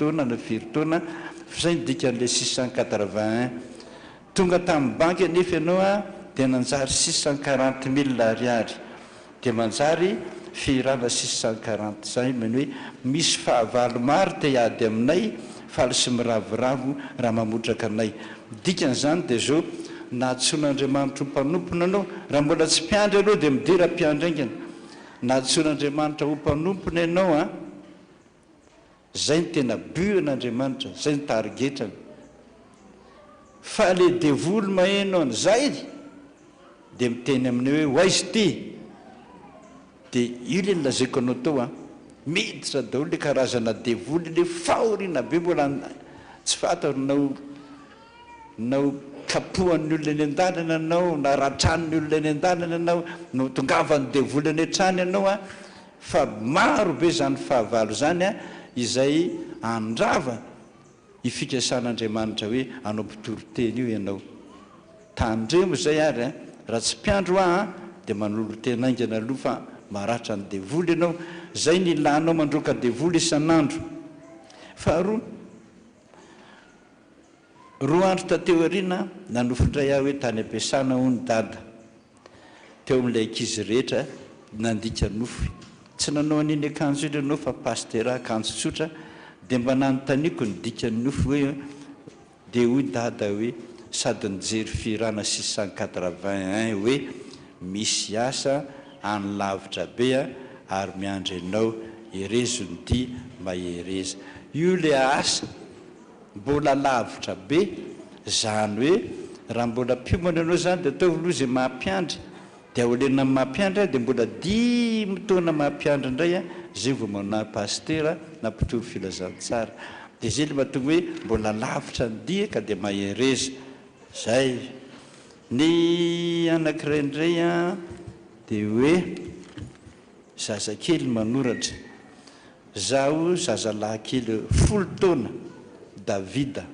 taona fa zay dikan'le 681 tonga tamin'ny banky anefa ianao a dia nanjary 640 000 ariary dia manjary firana 640 zay many hoe misy fahavalo maro te hiady aminay faly sy miravoravo raha mamotraka anay dikan'izany dia zao nahatson'Andriamanitra ho mpanompona anao raha mbola tsy mpiandry anao dia midira mpiandry aingana nahatson'Andriamanitra ho mpanompona ianao a zay ny tena buan'Andriamanitra zay ny tarigetrany fa le devoly maheno an'izay dia miteny aminay hoe hoaizy ty dia io le nilazaiko anao tao a miditra daholo le karazana devoly le fahoriana be mbola tsy fantanao nao kapohan'ny olona eny an-dalana anao na ratran'ny olona eny an-dalana anao no tongavan'ny devoly any an-trany ianao a fa maro be zany fahavalo zany a izay andrava ifikasan'Andriamanitra hoe anao mpitory teny io ianao tandremo zay ary a raha tsy mpiandro a dia manolo tena aingana aloha fa maratra ny devoly ianao zay ny ilanao mandroka devoly isan'andro. Faharoa roa andro tateo ariana nanofindray aho hoe tany ampiasana ho ny dada teo amin'ilay ankizy rehetra nandika nofy tsy nanao an'iny akanjo iny ianao fa pastera akanjo tsotra dia mba nanontaniako ny dikany nofy hoe dia hoy dada hoe sady nijery firana 681 hoe misy asa any lavitra be a ary miandry ianao erezo ny dia mahereza io le asa mbola lavitra be zany hoe raha mbola piomana ianao zany dia ataovy aloha zay mampiandry dia aolena amin'ny mampiandry dia mbola 10 taona mampiandry indray a zay vao mana pastera na mpitory filazantsara dia zay le mahatonga hoe mbola lavitra ny dia ka dia mahereza zay ny anankiray indray a dia hoe zazakely manoratra zaho zazalahy-kely 10 taona Davida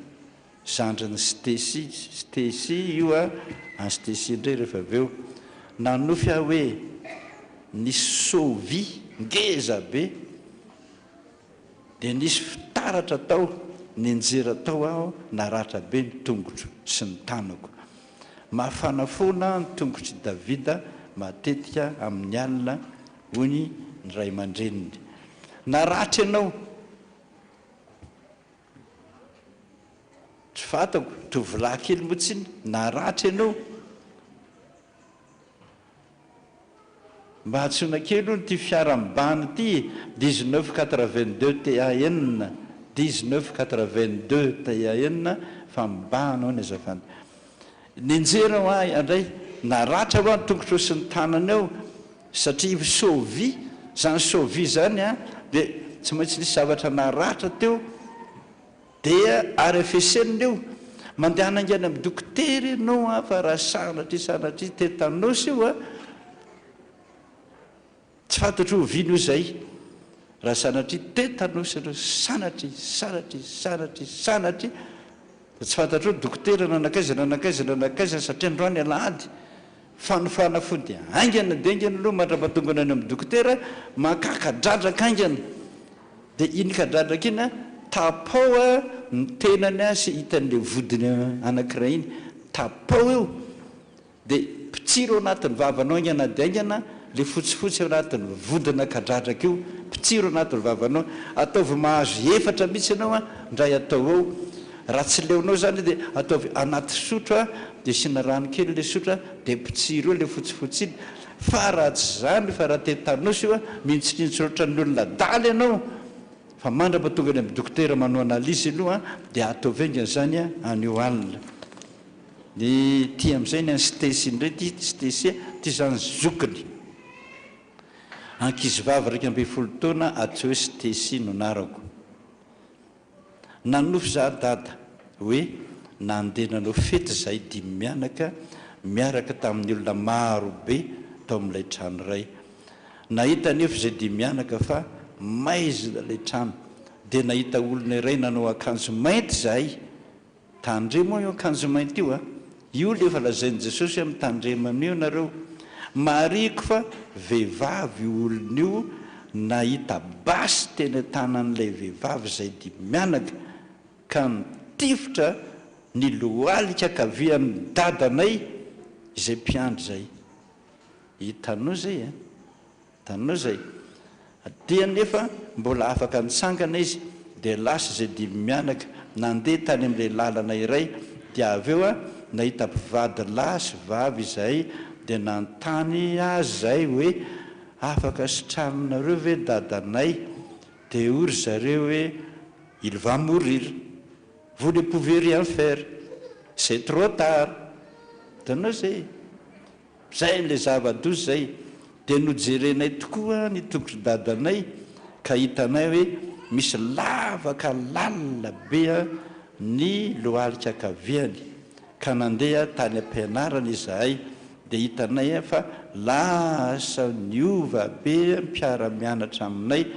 zandriny Stesi io a any Stesi indray rehefa avy eo nanofy aho hoe nisy sovy ngeza be dia nisy fitaratra tao ninjera tao aho naratra be ny tongotro sy ny tanako mafana foana ny tongotry Davida matetika amin'ny alina hony ny ray aman-dreniny naratra ianao tsy fantako tovolahy kely motsiny naratra ianao mba hatsona kely ho ty fiara-mibany ty 1982 TAN 1982 TAN fa mibana ao ny azafana ninjera ho ahy andray naratra ho any tongotro sy ny tanany ao satria sovy zany sovy zany a dia tsy maintsy nisy zavatra naratra teo dia RFSN eo mandeha nangana amin'ny dokotera ianao a fa raha sanatry tétanos io a tsy fantatro ho vino zay raha sanatry tétanos ianao sanatry tsy fantatro dokotera nanakaiza satria androany alahady fanofana fody aingana dia aingana aloha mandra-patongana any amin'ny dokotera makakadradraka aingana dia iny kadradraka iny a tapao a ny tenany a sy hitan'le vodiny anankiray iny tapao eo dia pitsiro anatin'ny vavanao aingana dia aingana le fotsifotsy ao anatin'ny vodina kadradraka io pitsiro anatin'ny vavanao ataovy mahazo efatra mihitsy ianao a ndray atao ao raha tsy leonao zany dia ataovy anaty sotro a dia sina rano kely le sotra dia pitsiro eo le fotsifotsy iny fa raha tsy zany fa raha tétanos io a minitsinitsorotra ny olona daly ianao fa mandra-patonga any amin'ny dokotera manao analizy aloha dia ataovy aingana zany a anio alina ny ty amin'izay ny any Stesi indray ty Stesi ty zany zokiny ankizy vavy 12 taona atsy hoe Stesi no narako nanofy za dada hoe nandeha nanao fety zahay 5 mianaka miaraka tamin'ny olona maro be tao amin'ilay trano iray nahita nefa zay 5 mianaka fa maizina ilay trano dia nahita olona iray nanao akanjo mainty zahay. Tandremo io akanjo mainty io a, io le efa lazain'i Jesosy amin'ny tandreman'io nareo. Mariko fa vehivavy olona io nahita basy teny tanan'ilay vehivavy izay dia mianaka ka nitifotra ny lohalika kavian'ny dadanay izay mpiandry zay. Hitanao zay a, hitanao zay. Dia nefa mbola afaka nitsangana izy dia lasa izay dia mianaka nandeha tany amin'ilay lalana iray dia avy eo a nahita mpivady lahy sy vavy izay dia nanontany azy zay hoe afaka sitraminareo ve dadanay? Dia ory zareo hoe il va mourir, vous ne pouvez rien faire, c'est trop tard. Hitanao zay, zay le zava-doza zay. Dia nojerenay tokoa ny tongotry dadanay ka hitanay hoe misy lavaka lalina be ny lohalika kaviany ka nandeha tany am-pianarana izahay. Dia hitanay fa lasa niova be mpiara-mianatra aminay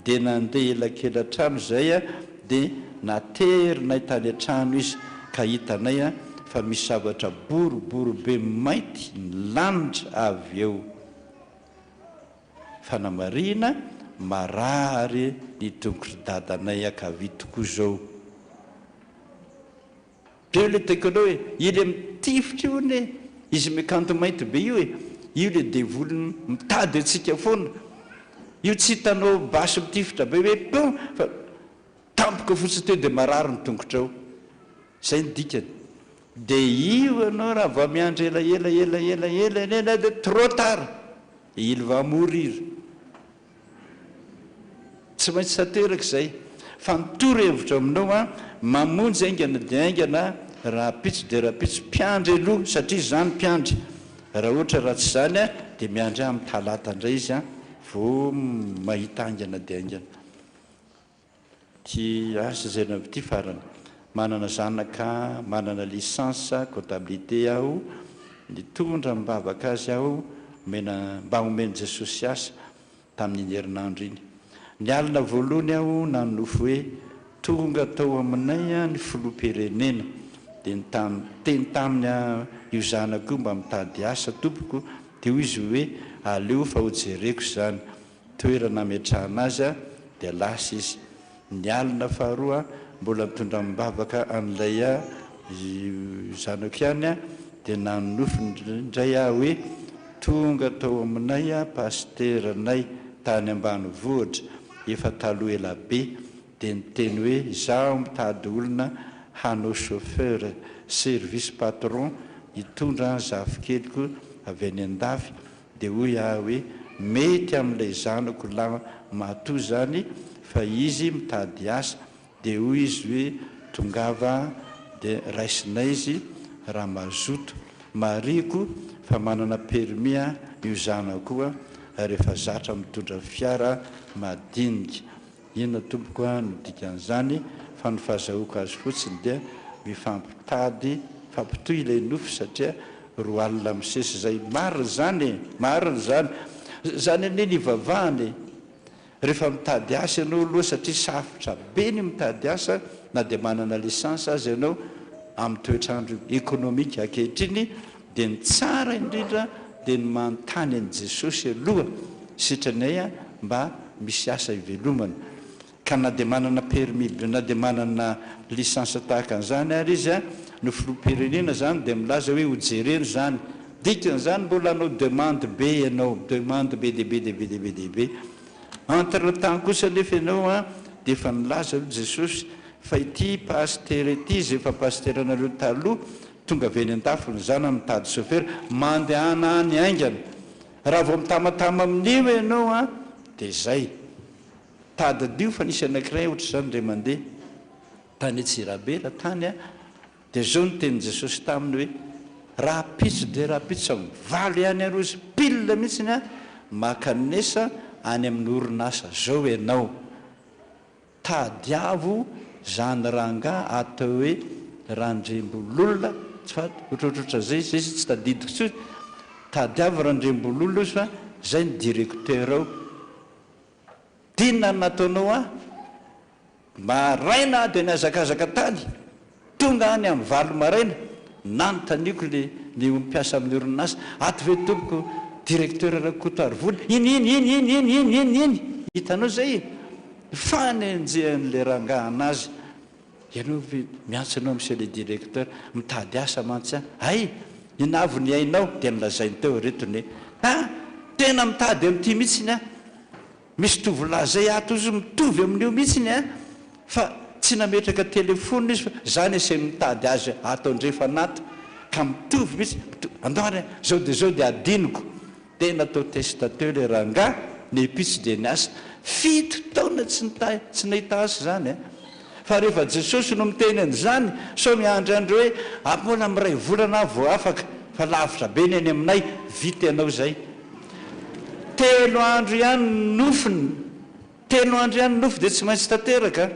dia nandeha elakelan-trano izay dia naterinay tany an-trano izy ka hitanay fa misy zavatra boribory be mainty ny lanitra avy eo. Fanamarihana marary ny tongotry dadanay akavia tokoa zao. Dia le tainao hoe ile mitifitra io ne izy mikanto mainty be io io le devolony mitady antsika foana. Io tsy hitanao basy mitifitra be hoe pon fa tampoka fotsiny teo dia marary ny tongotra ao. Zay ny dikany. Dia io ianao raha vao miandry ela dia trop tard, il va mourir. Tsy maintsy sateraka izay fa nitoro-hevitra aminao mamonjy aingana dia aingana, raha pitso dia raha pitso, mpiandry aloha satria zany mpiandry. Raha ohatra raha tsy zany dia miandry amin'ny talata indray izy vao mahita aingana dia aingana. Ty asa zay navy farany manana zanaka, manana lisansa comptabilité aho, nitondra mibavaka azy aho mba omeny Jesosy asa tamin'ny herinandro iny. Ny alina voalohany aho nanofo hoe tonga tao aminay ny filoham-pirenena dia teny taminy io zanako mba mitady asa tompoko. Dia hoy izy hoe aleo fa hojereko izany toerana ametrahana azy dia lasa izy. Ny alina faharoa mbola mitondra mibavaka an'ilay zanako ihany dia nanofo indray aho hoe tonga tao aminay pasteranay tany ambanivohitra efa taloha ela be dia niteny hoe izaho mitady olona hanao chauffeur service patron hitondra zavikeliko avy any an-dafy. Dia hoy aho hoe mety amin'ilay zanako la matoa zany fa izy mitady asa. Dia hoy izy hoe tongava dia raisinay izy raha mazoto mariko fa manana permis io zanako rehefa zatra mitondra fiara madinika. Inona tompoko no dikan'izany fa ny fahazahoako azy fotsiny dia mifampitady fampitohy ilay nofo satria roa alina misesy zay. Marina zany zany ane ny vavahany rehefa mitady asa ianao aloha satria safotra be ny mitady asa na dia manana lisansa azy ianao amin'ny toetrandro ekonomika ankehitriny. Dia ny tsara indrindra dia ny manontany an'i Jesosy aloha sitranay mba misy asa ivelomana. Ka na dia manana permis na dia manana lisansa tahaka an'izany ary izy no filoham-pirenena zany dia milaza hoe hojereno zany. Dikan'izany mbola anao demande be ianao, demande be dehibe. Entre-temps kosa nefa ianao dia efa nilaza Jesosy fa ity paster ity zay efa pasteranareo taloha tonga avy any an-dafiny zany mitady chauffeur mandehana any aingana. Raha vao mitamatama amin'io ianao dia zay tady dio fa nisy anankiray ohatra zany ndray mandeha tany Tsirabela tany dia zao no tenin' Jesosy taminy hoe raha pitso dia raha pitso mivaly ihany areo izy pile mihitsiny makanesa any amin'ny orinasa zao ianao. Tadiavo zany ranga atao hoe randrembololona fa ohatrohatrotra zay zay tsy tadidiko tsoy. Tadiavo randrembololona izy fa zay ny directeur ao. Dinona nataonao maraina dia niazakazaka tany tonga any amin'ny valo maraina nanontaniako le mpiasa amin'ny orinasa ato ve tompoko directeur rakotoary vola iny hitanao zay fanenjehan'le rangaha anazy ianao miantsanao monsieur le directeur mitady asa mantsy ay inavo ny ainao dia nilazainy teo retony tena mitady amin'ity mihitsiny misy tovolahy zay ato izy mitovy amin'io mihitsiny fa tsy nametraka telefona izy fa zany se mitady azy ataondrefa nato ka mitovy mihitsy andohany zao dia adiniko tena atao testateur le rangaha ny epitsy dia ny asa 7 taona tsy nahita asa zany fa rehefa jesosy no miteny an'izany so miandryandro hoe amola miray volana vo afaka fa lavitra be ny any aminay vita ianao zay 3 andro ihany nofony 3 andro ihany nofo dia tsy maintsy tanteraka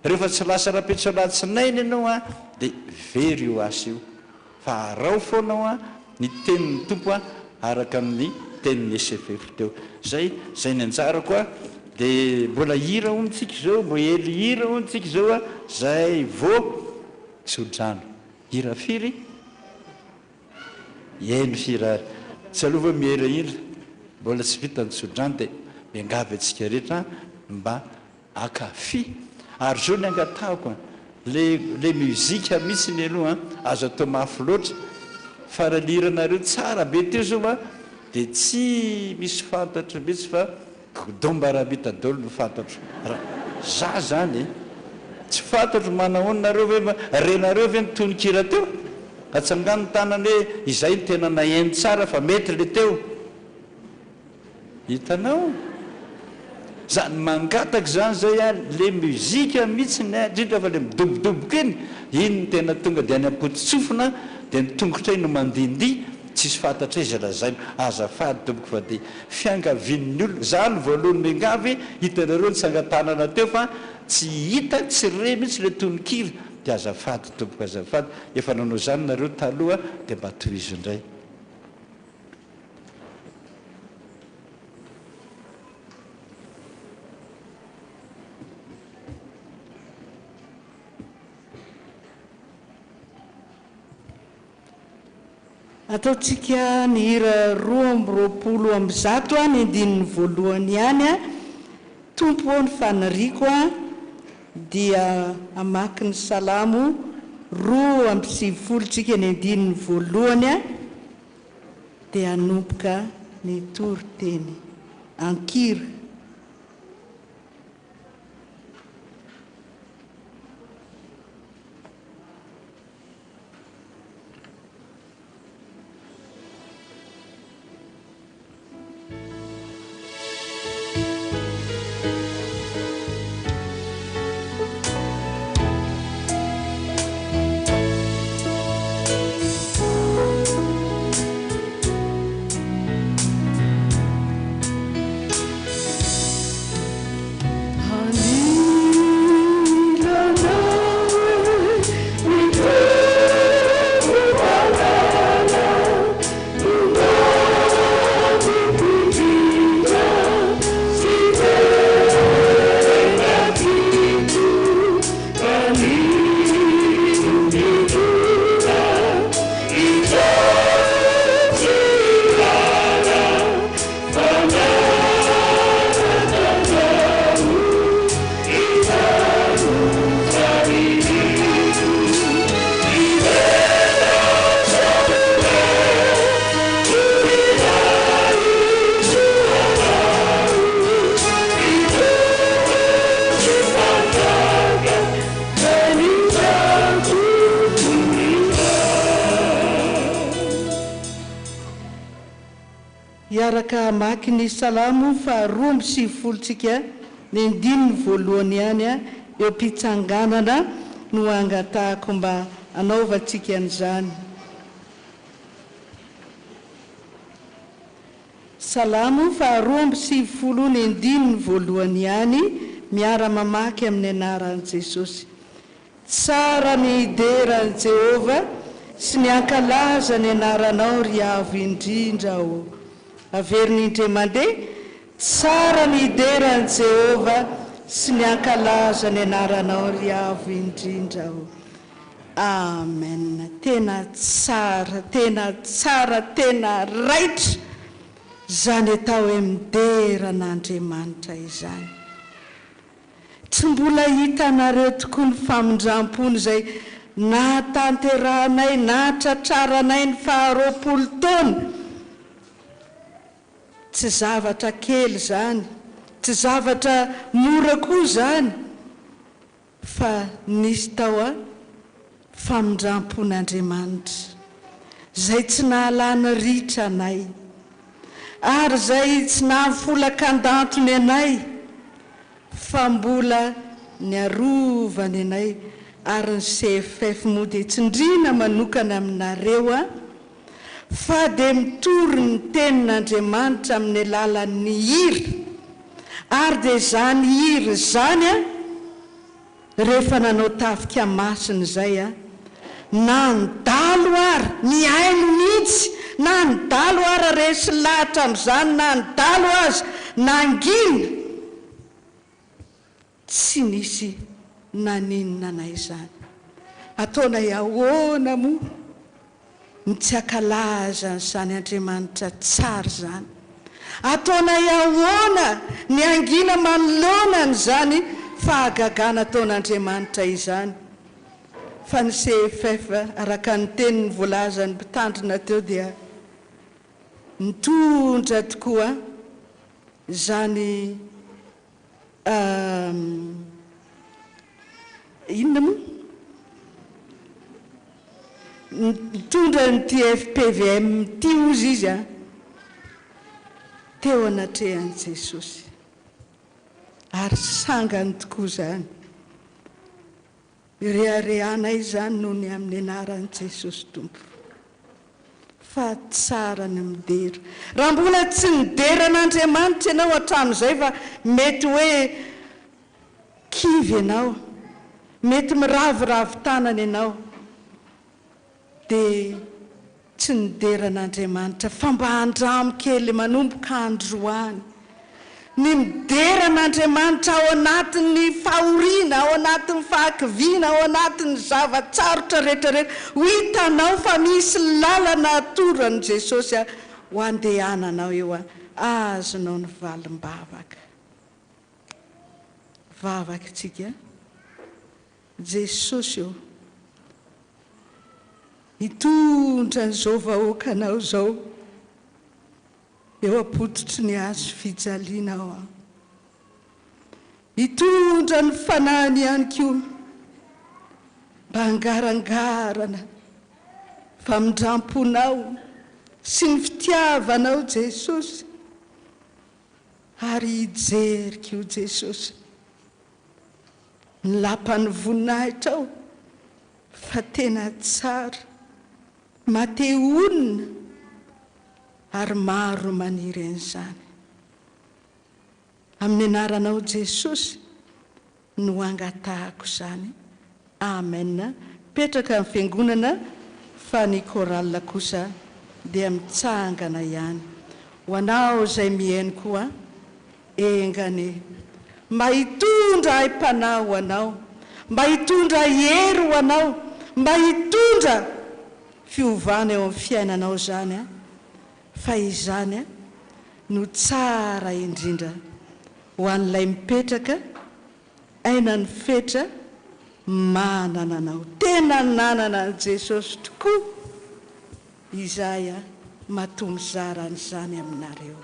rehefa tsy lasa rapetsolatsinainy ianao dia very io asa io fa arao foanao ny tenin'ny tompo araka amin'ny tenin'ny SFF teo zay ny anjarako dia mbola hira ontsika zao mbo ely hira ontsika zao zay vo sodrano hira firy elo hira tsy alova mihirahira mbola tsy vitany sodrano dia miangavy atsika rehetra mba akafy ary zao ny angatahako le muzika mihitsy ny aloha azo atao mafy loatra fa raha liranareo tsara be teo zao dia tsy misy fantatro mihitsy fa dombaramita-dolo no fantatro za zany tsy fantatro manaononareo hoe renareo ve nytonikira teo atsangano ny tanany hoe izay ny tena nahaino tsara fa mety le teo hitanao zany mangataka zany zay le muzika mihitsy indrindra fa le midobodoboka iny ny tena tonga dia any ampotsitsofona dia nitongotra iny no mandindy tsisy fantatra izy lazay azafady tomboko fa dia fiangavian'ny olona za ny voalohany miangavy hitanareo nitsangatanana teo fa tsy hita tsy re mihitsy le tononkira dia azafady tomboko azafady efa nanao zany nareo taloha dia mba tohizo indray ataontsika ny hira 220 ny andininy voalohany ihany tompo ny fanariko dia amaky ny salamo 2:7 tsika ny andininy voalohany dia anomboka ny toriteny ankira iaraka maky ny salamo fa 2:7 tsika ny andininy voalohany ihany eo mpitsanganana no angatahako mba anaovantsika an'izany salamo fa 2:7 ny andininy voalohany ihany miara mamaky amin'ny anaran'i Jesosy tsara ny ideran'i Jehova sy ny ankalaza ny anaranao ry avo indrindra averiny indray mandeha tsara ny ideran'i Jehova sy ny ankalaza ny anaranao ry avo indrindra o. Amen. Tena tsara, tena tsara, tena raitra zany atao hoe mideran'Andriamanitra izany. Tsy mbola hitanareo tokoa ny famindram-pony izay nahatanterahanay, nahatratraranay ny 20 taona. Tsy zavatra kely zany, tsy zavatra mora koa zany, fa nisy tao a famindram-pon'Andriamanitra zay tsy nahalana ritra anay, ary zay tsy nahafolak'andantony anay, fa mbola niarovany anay. Ary ny CFF moa dia tsindriana manokana aminareo a, fa dia mitory ny tenin'Andriamanitra amin'ny alalan'ny hira, ary dia zany hira zany a, rehefa nanao tafika masina zay a, na ndalo ary ny haino mihitsy, na ndalo ary resy lahatra amin'izany, na ndalo azy nangina, tsy nisy naninona anay zany. Ataona ahoana moa ny tsy ankalaza n'izany Andriamanitra tsara zany? Ataona ahoana ny angina manoloana n'izany fahagagana ataon'Andriamanitra izany? Fa ny CFF araka ny teniny voalazan'ny mpitandrina teo dia mitondra tokoa zany inona moa? Mitondra ny TFPVM tiozy izy a, teo anatrehan'i Jesosy, ary sangany tokoa zany. Reharehanay zany noho ny amin'ny anaran'i Jesosy Tompo, fa tsara ny midera. Raha mbola tsy nideran'Andriamanitra ianao hatramin'izay fa mety hoe kivy ianao, mety miravoravo tanana ianao, dia tsy nideran'Andriamanitra, fa mba andramo kely manomboka androany. Ny mideran'Andriamanitra ao anatin'ny fahoriana, ao anatin'ny fahakiviana, ao anatin'ny zavatsarotra rehetrarehetra, ho hitanao fa misy lalana atoran'i Jesosy a ho andehananao eo a, azonao ny valim-bavaka. Vavaka itsika Jesosy eo hitondra n'izao vahoakanao zao eo ampototry ny hazo fijaliana ao a, hitondra ny fanahiny ihany koa mba hangarangarana famindram-ponao sy ny fitiavanao Jesosy, ary hijeriko Jesosy ny lapan'ny voninahitra ao, fa tena tsara, matehonina, ary maro maniry an'izany. Amin'ny anaranao Jesosy no angatahako zany. Amen. Petraka amin'ny fiangonana, fa ny korala kosa dia mitsangana ihany. Ho anao izay mihaino koa, engane, mba hitondra haim-panahy ho anao, mba hitondra hery ho anao, mba hitondra fiovana eo amin'ny fiainanao zany a, fa izany a no tsara indrindra ho an'ilay mipetraka aina ny fetra manana anao, tena nanana an' Jesosy tokoa. Izay a mahatonga zaran'izany aminareo.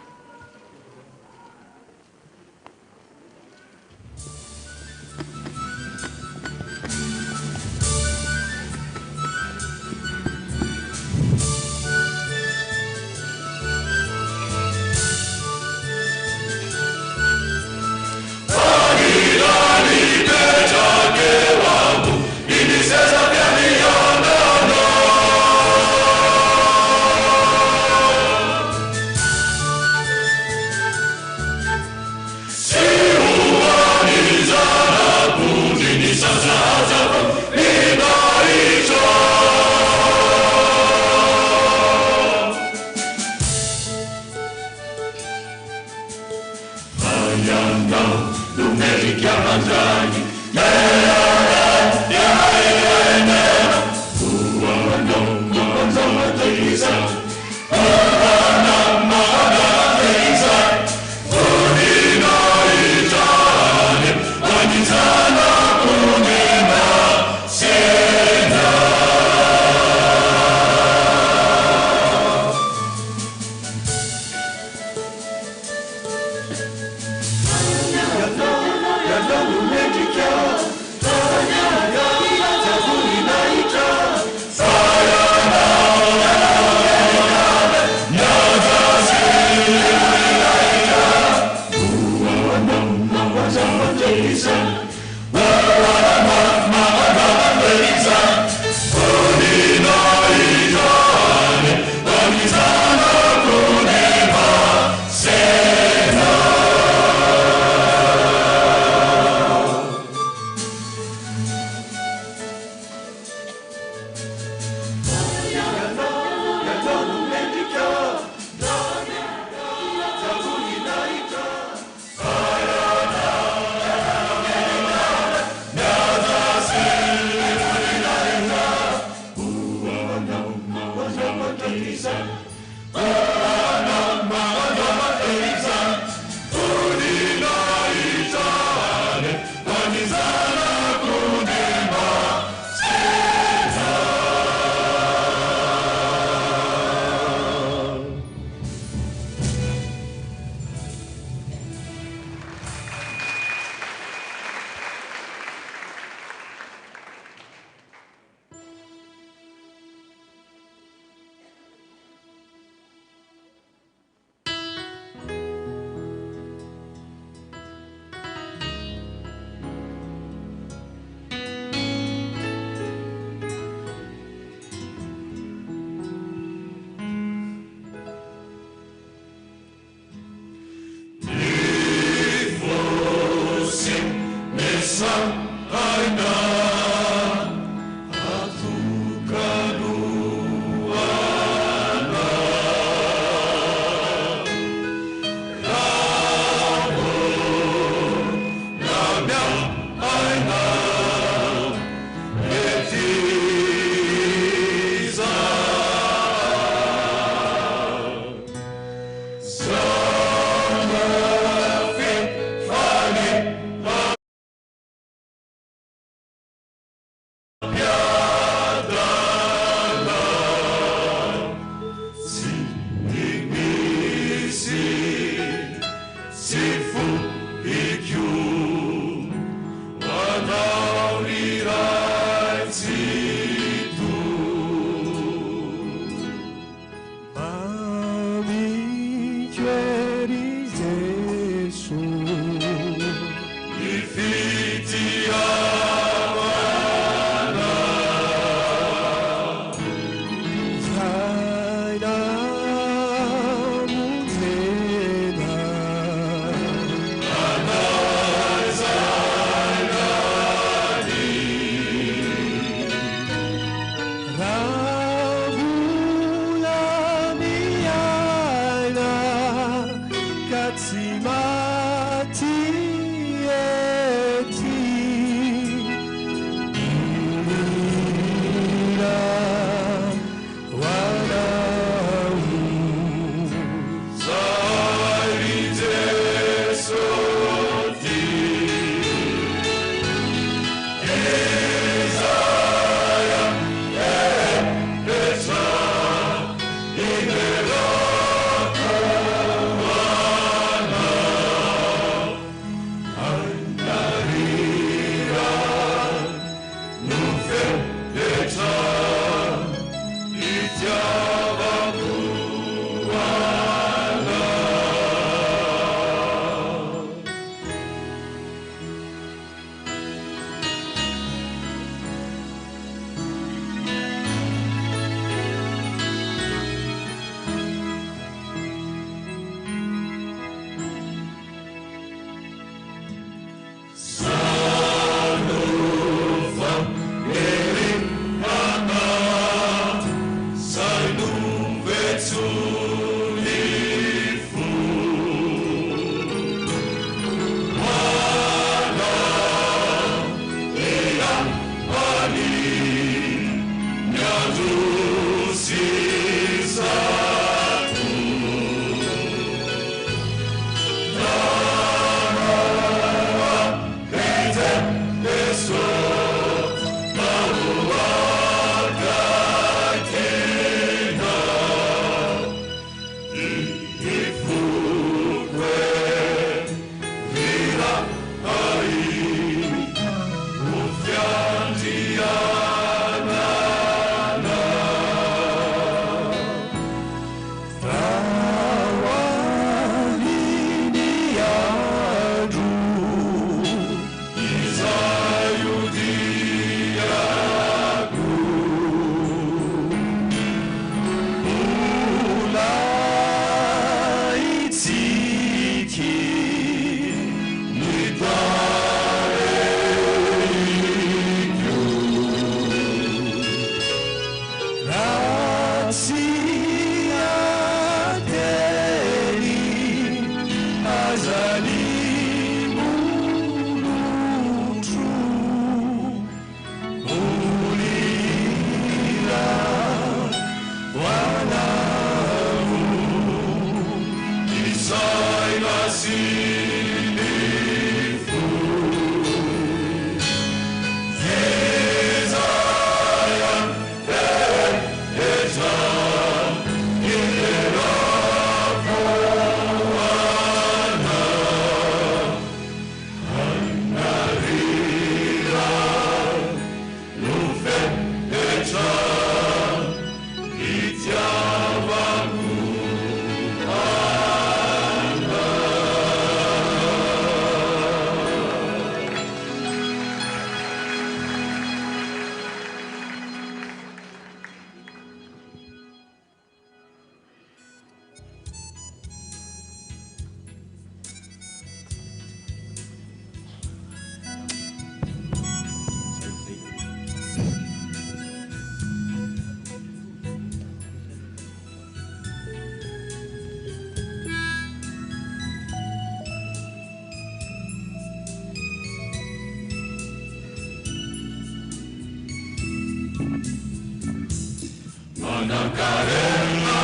Manakarena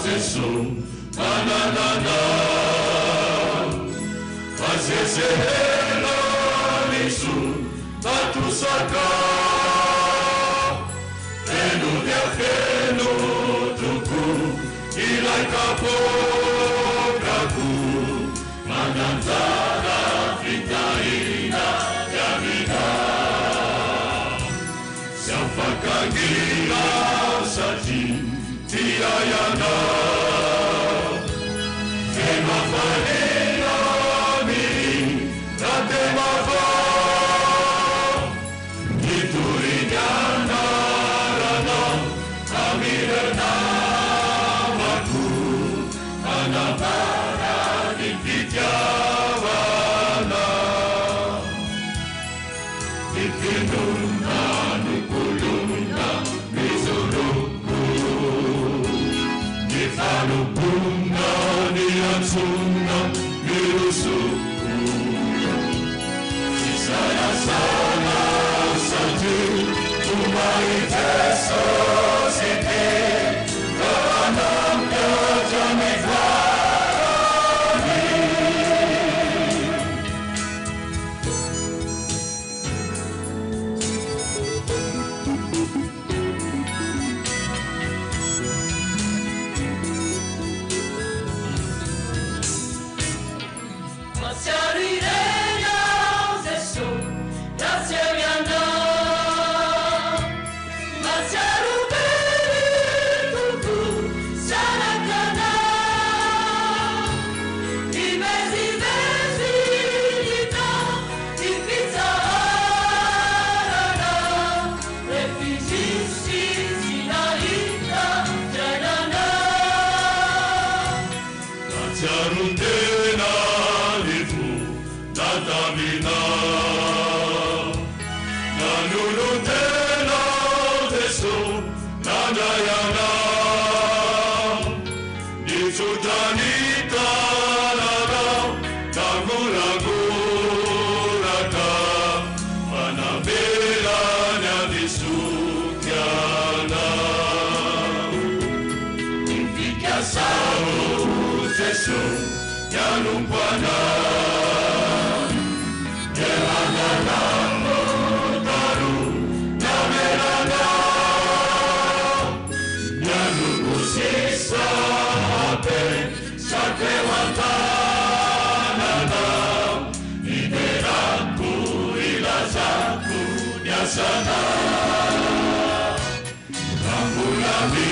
Jesu, mananana, fazezehelo nisu, batusaka. Maikapokaku Mananzara Vitaina Yamina Safakagira Sati Tiayana Tema Farina Mi Natemava Niturinyana Rana Amirana Maku Anavara Nitijavana Nitinuna Nukuluna Mizuruku Nifanupuna Niansuna Mirusuku Isaya Sana Sati Umaiteso Siti Kaanam Yajamivani Charundena lifu Natamina Nanulutena Desu Nanayana Nitsutanita Nana Tagulaguraka Manabela Nyadisukyana Infikasao Jesu Yalumpana Yelanana Taru Namerana Yalukusisa Ape Sakrewantanana Liberaku Ilazaku Nyasana Ambulami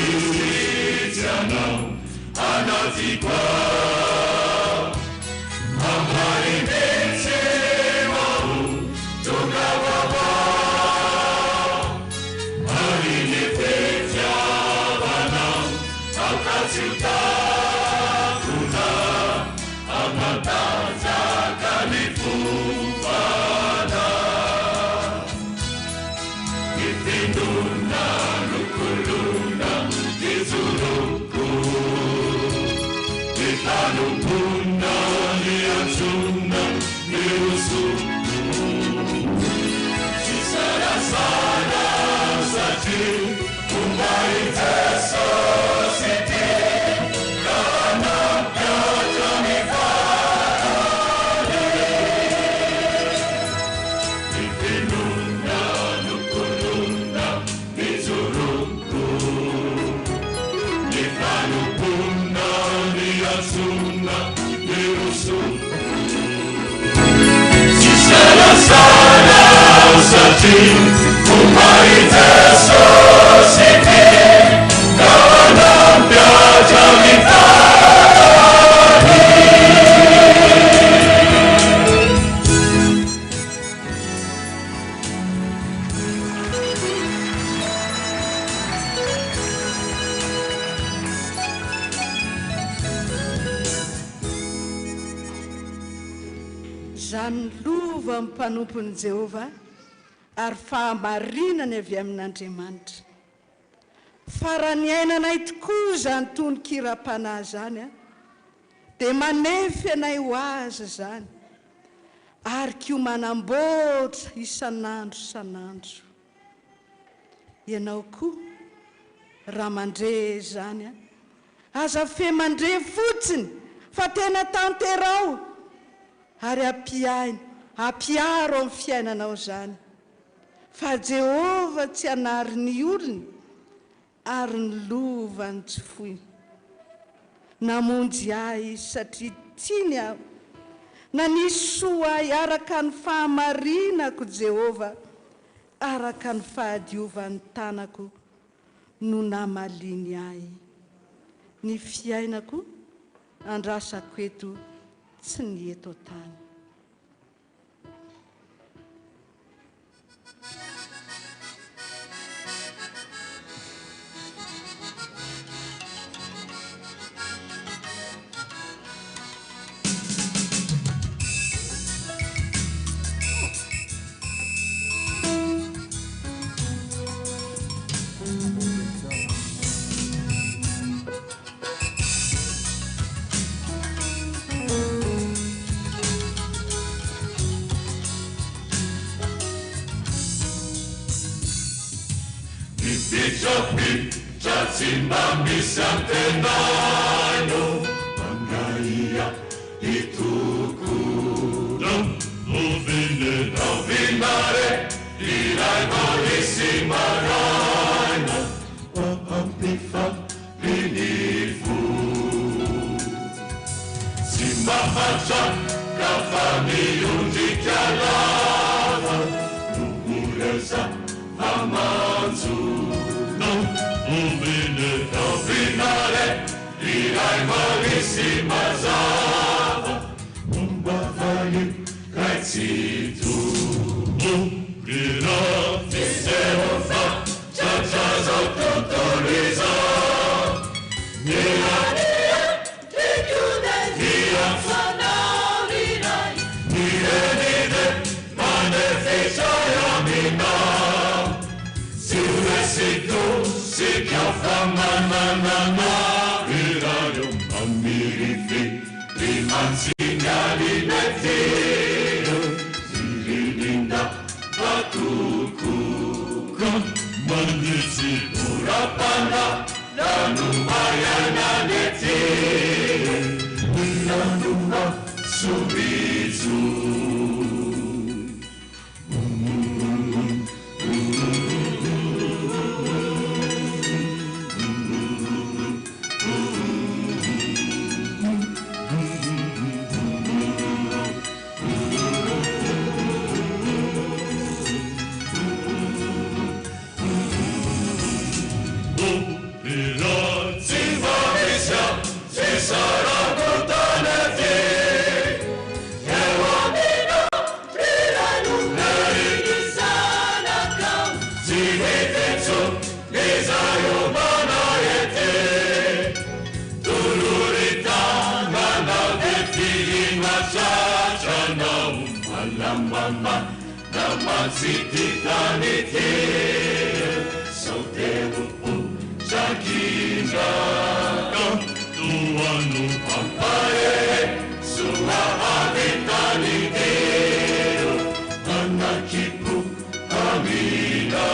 Tiana Anatikwa Amari Betse Mahu Tugawaba Mari Nipetya Vana Akachuta Kuna Amataja Kalifufana Ipinduna Nukuluna Kizuruku Itanupuna Niansuna Nirusuku Sisarasana Sati Umaiteso Siti Kanam Yajamivani Ipinuna Nukuluna Nizuruku Itanupuna Niansuna Nirusuku Sisarasana Sati Umaiteso Siti Kanam Yajamivani Zany lova amin'ny mpanompon'i Jehovah ary fahamarinany avy amin'Andriamanitra. Farany ainanay tokoa zany tononkira-panahy zany dia manefy anay ho azy zany ary kio manamboatra isan'andro isan'andro. Ianao koa raha mandre zany aza fe mandre fotsiny fa tena tanterao ary ampiaro amin'ny fiainanao zany fa Jehovah tsy hanary ny olony ary ny lovany tsy foy. namonjy ahy satria tiany aho, na nisy soa ahy araka ny fahamarinako Jehova, araka ny fahadiovan'ny tanako no namaliny ahy. Ny fiainako andrasako eto tsy ny eto tany. Simba misantenano mangaia ituku novinare irai volissima raina ampifa linifu Simba faccia kafami undikalava nuhuresa amanzu Novinare, irai volissima zava, umbavali, grazitu. Murira, fiserofa, ciaciaso tutto riso. Nia, ti chiude, via, sonorirai. Nide, maneficia, yamina. Si chiaffa manana Iraio ammirifi rimanzignali nettino Si rilinda batuku Mandici urapana Lanumbayana nettino Lanuma subizu Zittitanitie, sautevo Shakinga, tuanu pampae, sua avitaniteo, anakipu amina.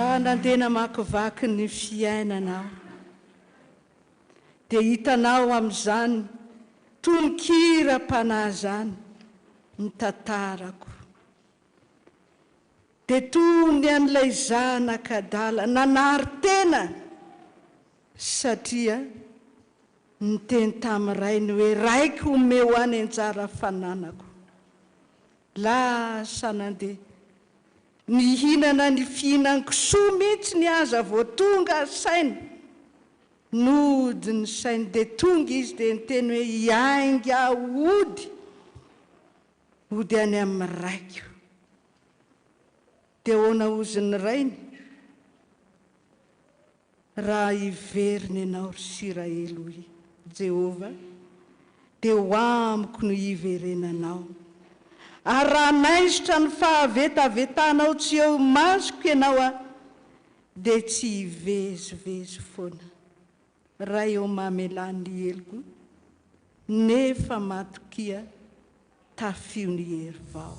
raha nandena makivaky ny fiainanao dia hitanao amin'izany tononkira-panahy zany ny tantarako dia toy ny an'ilay zanak'adala nanary tena satria ny teny tamin'ny rainy hoe raiky omeo any anjara fananako lasa nandeha nihinana ny fihinan-kisoa mihitsy ny aza vao tonga saina nody ny sainy dia tonga izy dia niteny hoe hiainga ody any amin'ny raiko dia hoana ozin'ny rainy raha hiveriny ianao ry Siraely hoy Jehova dia ho amiko no hiverenanao ary raha naisitra ny fahavetavetanao tsy eo masoko ianao dia tsy hivezivezy foana raha eo mamelany heliko nefa matokia tafio ny hery vao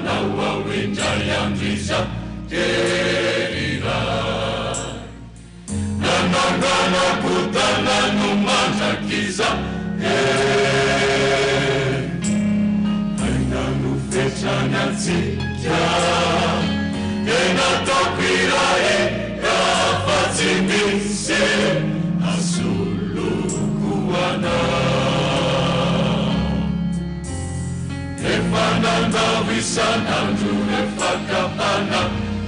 Nawa winja yamrisha kerira Nanangana kutana numanja kiza Aina nufecha nyatsikia Kena topira kafatsimise Asulu kuwana Efananda wisana njure fakapana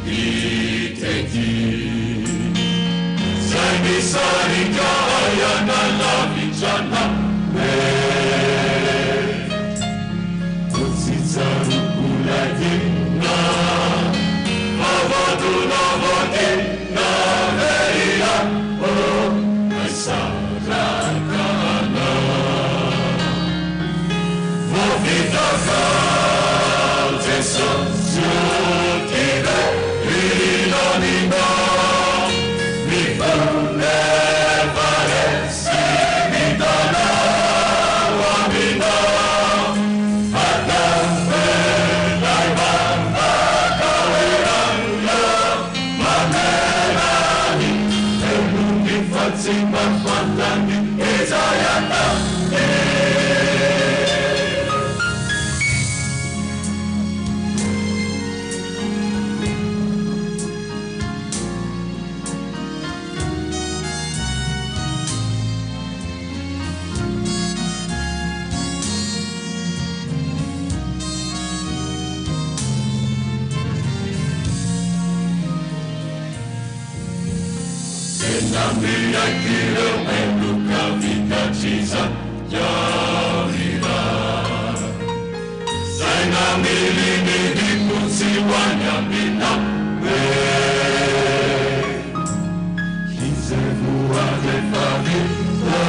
iteki Zaini sarika ayana lavichana Utsitsaru kulagina Avaduna vadina veria O Aisarakana Movida Sotire inanima mi paresi midana wamina atafe dai bamba kaweranga mamelani emundi fatima fatani ezayata Namia kiro eluka vita chiza yarira Zaina milini dikunsi wanyamina we Kizevu adefavita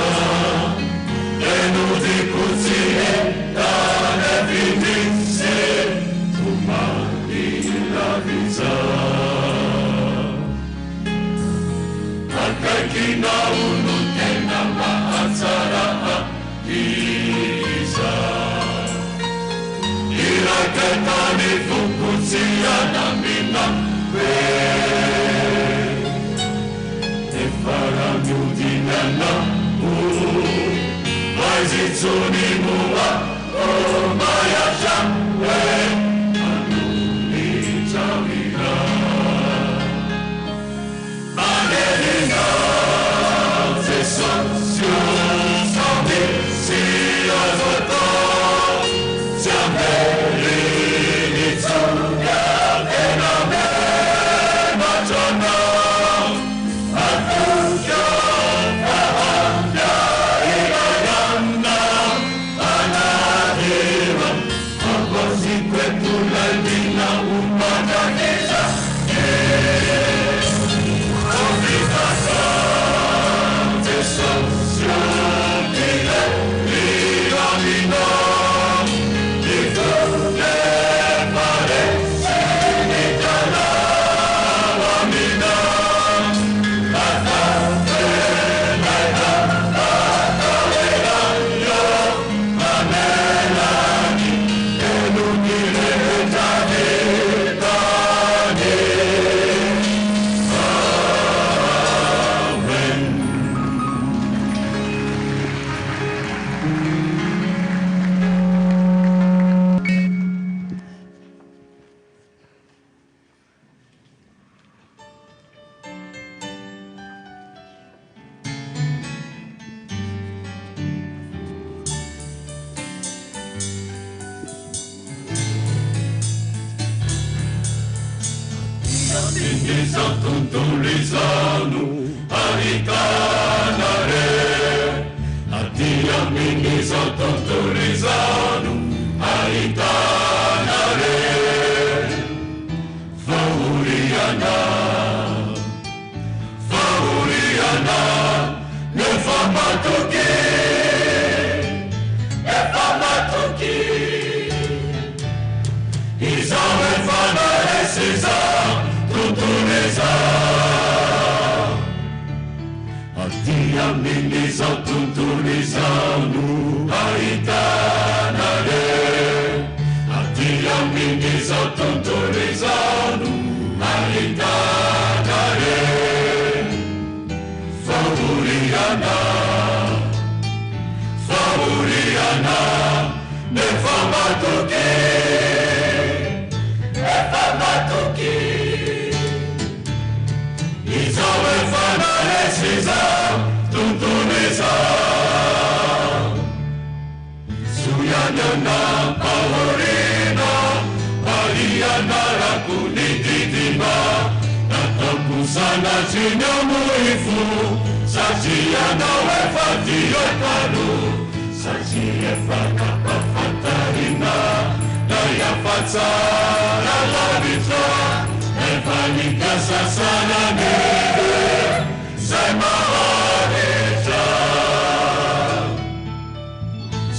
Enu dikunsi etane vidinse Tumani la viza Kakina unu tena maatsara iza Iraketani fukutsiana mina we Efarami udinana Maizitsuni mua o mayasha we Anuni tawira Manelina Matana, Akuja, Kahanda, zao tontolo izao ahitana re aty amin'izao tontolo izao ahitana re fahoriana nefa matoky izao efa naresy zao tontolo izao aty amin'izao tontolo izao ahitana re aty amin'izao tontolo izao ahitana re fahoriana nefa matoky izao efa naresy zao tontolo izao soianana mpahoriana parianarako ny didima nataoko sanatriny amoifo satria anao efa tiakano satria efa nampafantarina nay afatsara lavitra efa nikasasanane zay maharetra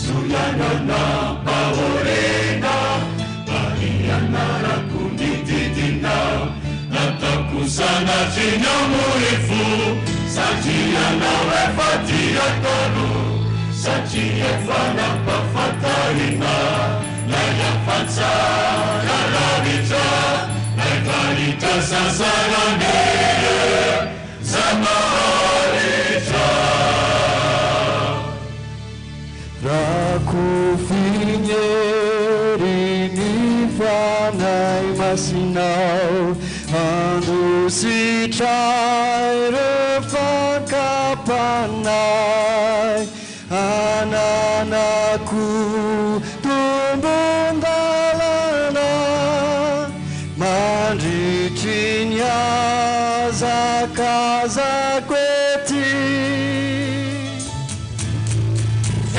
soianana mpahoriana parianarako ny didina nataoko sanatriny amoifo satria anao efa tiakano satria efa nampafantarina nay afatsara lavitra efa nikasasarane zay maharetra rako finyery ny fanay masinao andositray refakapanay ananako tombondalana mandritry ny azakazako ety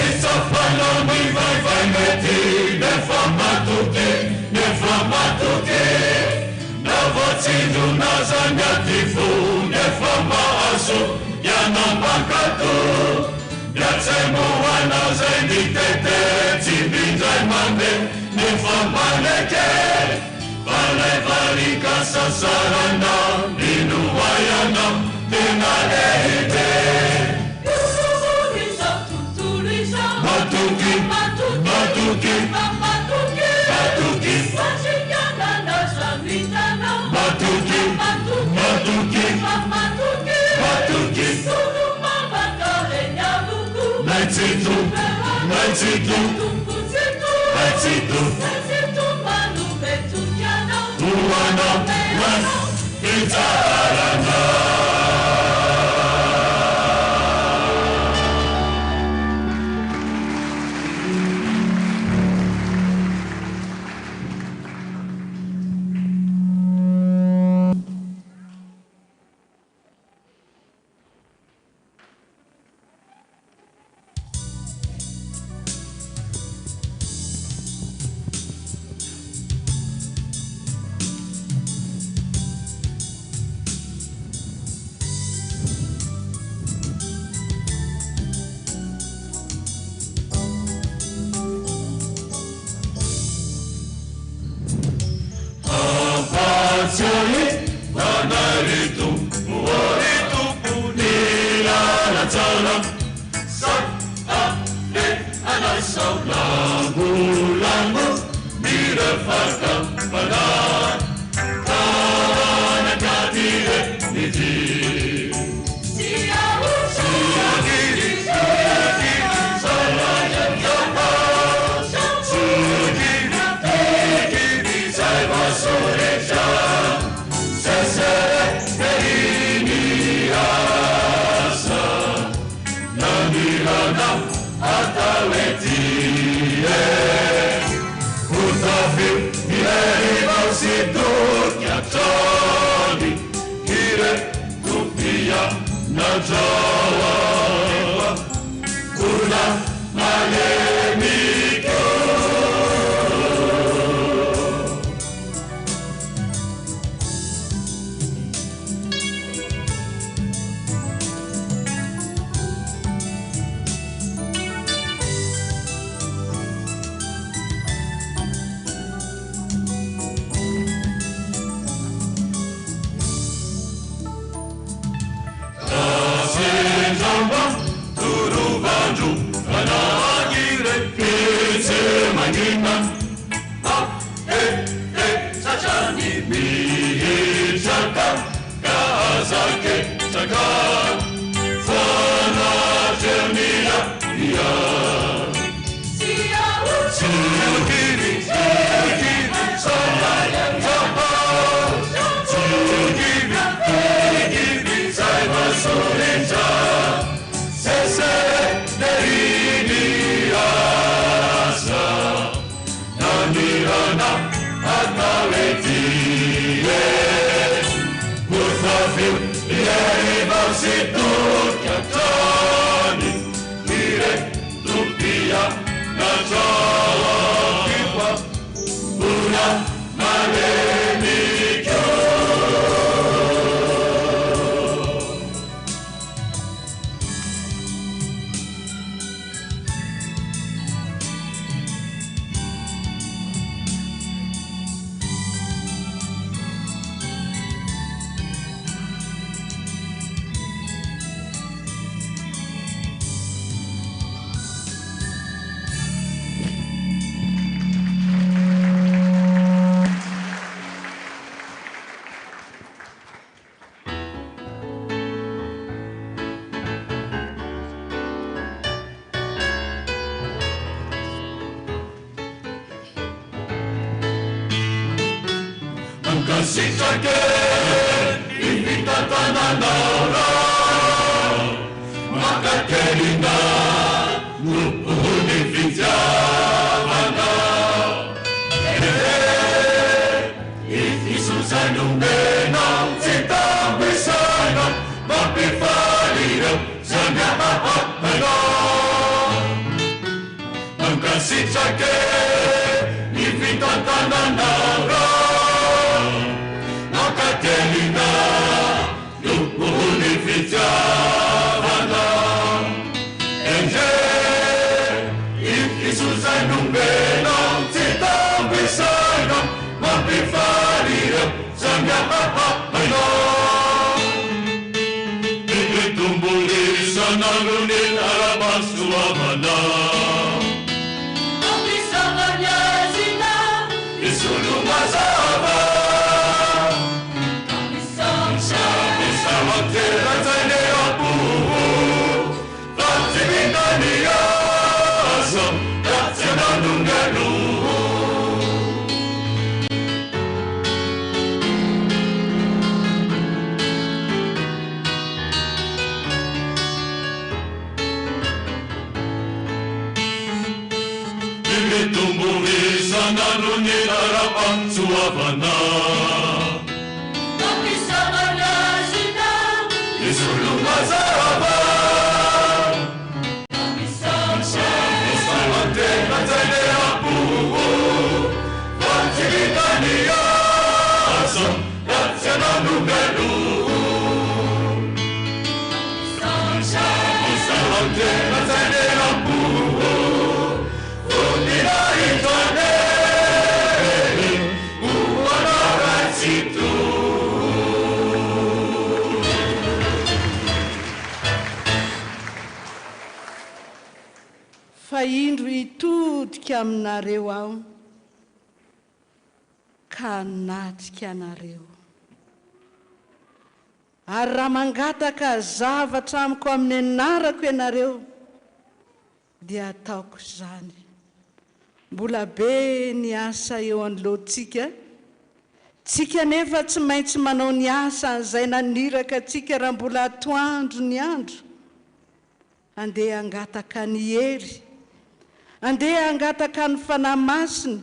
isafana mivaivay mety nefa matoky navotsindronaza miatifo nefa mahazo ianam-pakato miatsemoana zay nitete tsy mindray mande nefa maleke valaivarika sasarana minohaiana tena lehibe matoky fa indro hitodika aminareo aho ka natrika anareo ary raha mangataka zavatra amiko amin'ny anarako ianareo dia ataoko izany mbola be ny asa eo anoloantsika tsika nefa tsy maintsy manao ny asa an'izay naniraka tsika raha mbola atoandro ny andro andeha angataka ny hery andeha angataka ny fanahy masina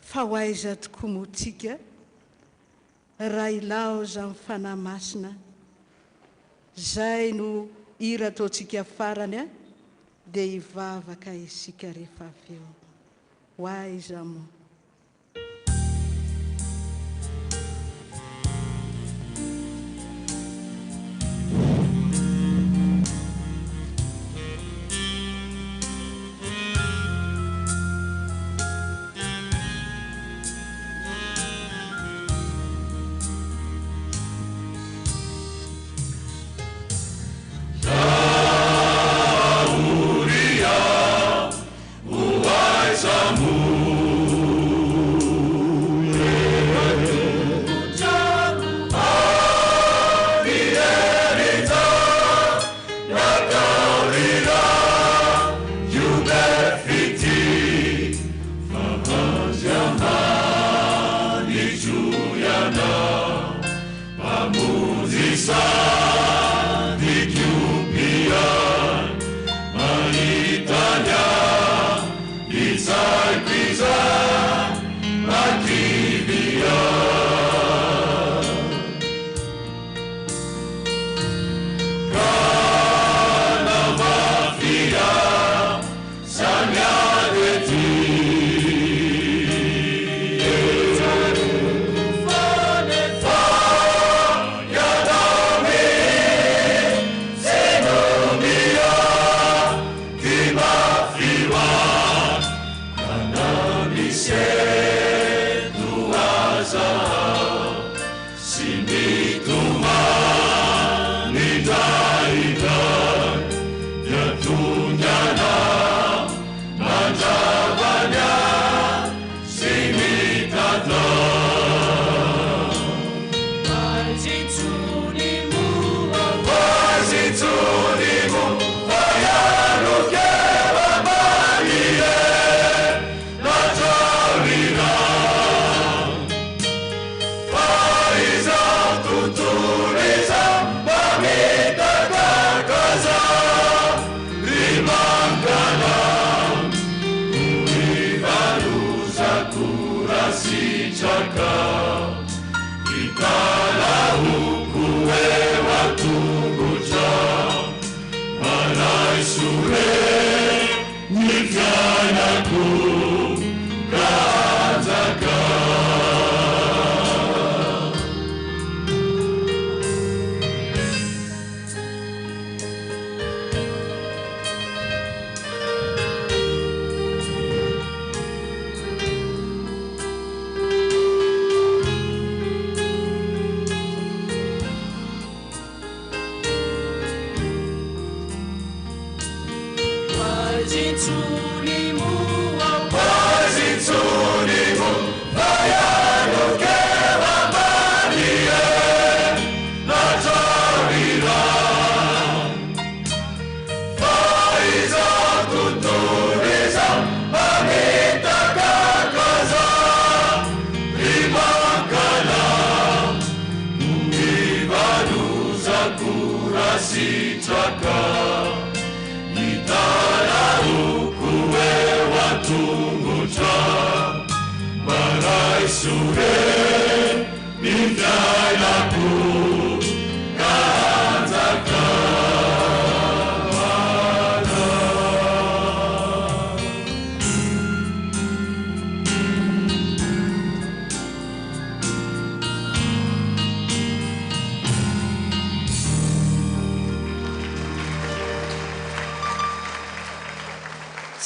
fa ho aiza tokoa moa tsika raha ilaoza amin'ny fanahy masina zay no ira ataontsika farany a dia hivavaka isika rehefa avy eo ho aiza moa.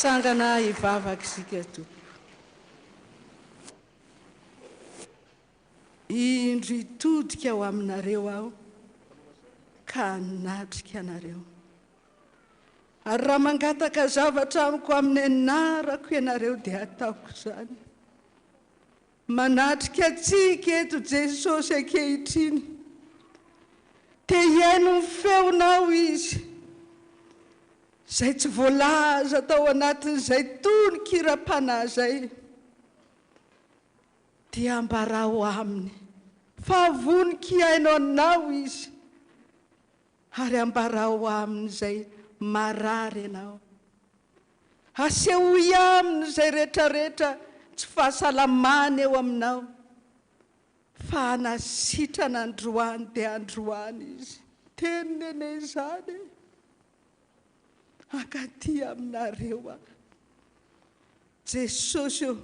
Sangana hivavaka isika to. Indro hitodika ao aminareo aho ka natrika anareo. Ary raha mangataka zavatra amiko amin'ny anarako ianareo dia ataoko izany. Manatrika antsika eto Jesosy ankehitriny. Te hiaino ny feonao izy. Zay tsy voalaza tao anatin'izay tononkira-panahy zay. Dia ambarao aminy. Fa voninky hainao anao izy. Ary ambarao aminy zay marary ianao. Asehoy aminy zay rehetrarehetra tsy fahasalamana eo aminao. Fa anasitrana androany dia androany izy. teniny izany akaty aminareo a Jesosy io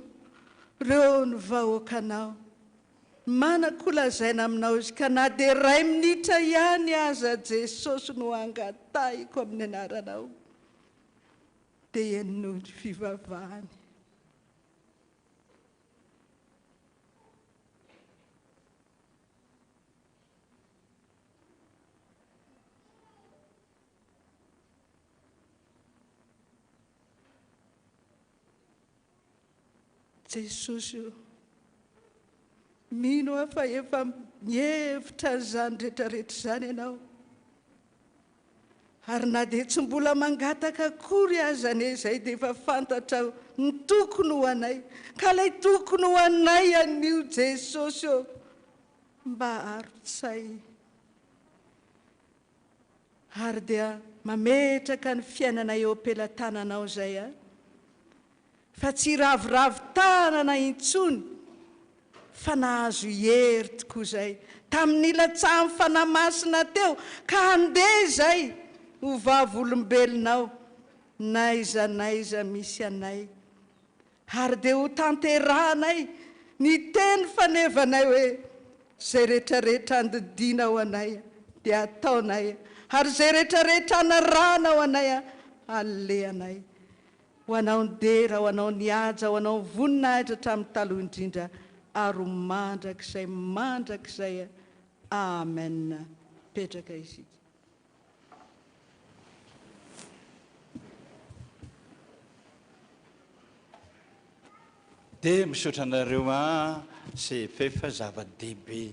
reo ny vahoakanao manakolazaina aminao izy ka na dia 2 minitra ihany aza Jesosy no angatahiko amin'ny anaranao dia no fivavahany Jesosy io mino aho fa efa mihevitra zany rehetrarehetra zany ianao ary na dia tsy mbola mangataka akory azany izay dia efa fantatra ny tokony ho anay ka ilay tokony ho anay anio Jesosy io mba aro-tsay ary dia mametraka ny fiainana eo am-pelantananao zay a fa tsy ravoravo tanana intsony fa nahazo hery tokoa zay tamin'ny latsaha ny fanamasina teo ka andeha zay ho vavolombelonao naiza misy anay ary dia ho tanterahanay ny teny fanevanay hoe zay rehetrarehetra andidina ho anay dia ataonay ary zay rehetrarehetra anarahana ho anay alehanay ho anao ny dera ho anao ny aja ho anao ny voninahitra hatramin'ny taloha indrindra ary mandrakizay amen petraka isika dia misaotra anareo CFF zava-dehibe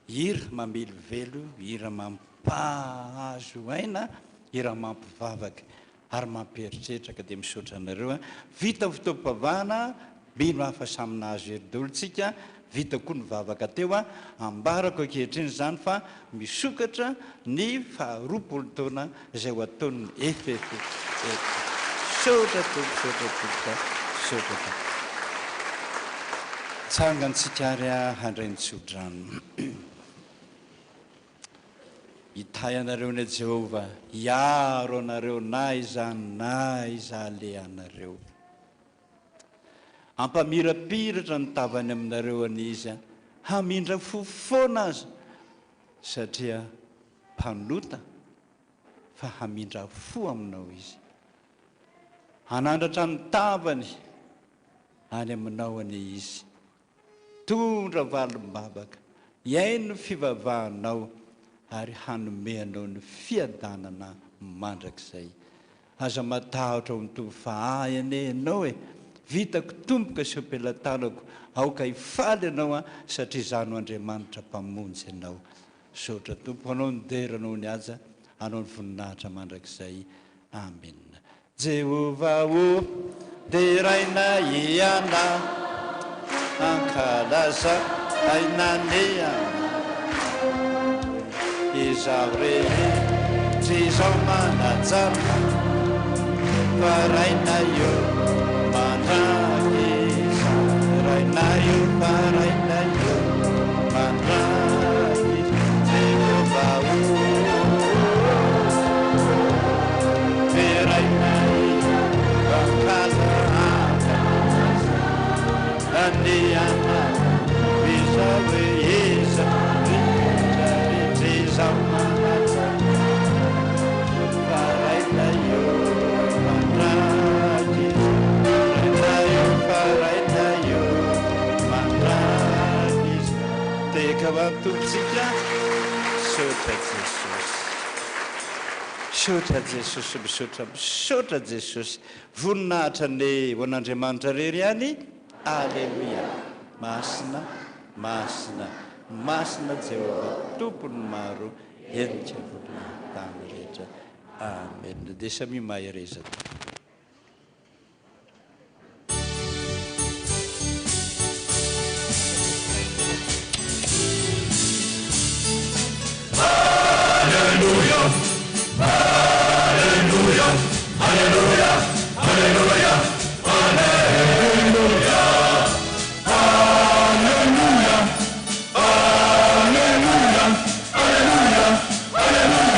hira mamelo velo hira mampahazo aina hira mampivavaka ary mamperitreritra ka dia misaotra anareo vita fotoam-bavahana mino hafa samy nahazo hery-dolontsika vita koa ny vavaka teo ambarako ankehitriny zany fa misokatra ny 20 taona izay ho ataon'ny FF saotra saotra tsangantsika ary handray ny tsodrano hitay anareo ny Jehova hiaro anareo na iza le anareo ampamirapiratra ny tavany aminareo an'izy hamindra fofoana azy satria mpanota fa hamindra fo aminao izy hanandratra ny tavany any aminao any izy tondra valim-bavaka iaino fivavahanao ary hanomeanao ny fiadanana mandrakizay aza matahotra ho mitovy fa ane ianao vitako tomboka sy ampelantanako aoka hifaly ianao satria izano Andriamanitra mpamonjy ianao saotra tompo anao ny deranao ny aja anao ny voninahitra mandrakizay amen Jehova o deraina iana ankalaza ainaneyana izaho rehetra izao manajana faraina io mandraiza raina io faraina io mandraiza Jehova o feraina ankalaza aneyana izaho rehetra izao manajana faraina io mandraiza raina io faraina io mandraiza teka vantompotsika saotra Jesosy misaotra Jesosy voninahitra ny ho an'Andriamanitra rery ihany alleluia masina Jehova tompony maro endrika volon-tany rehetra amen dia samy maherezana Alleluia Alleluia Alleluia Alleluia Alleluia Alleluia Alleluia Alleluia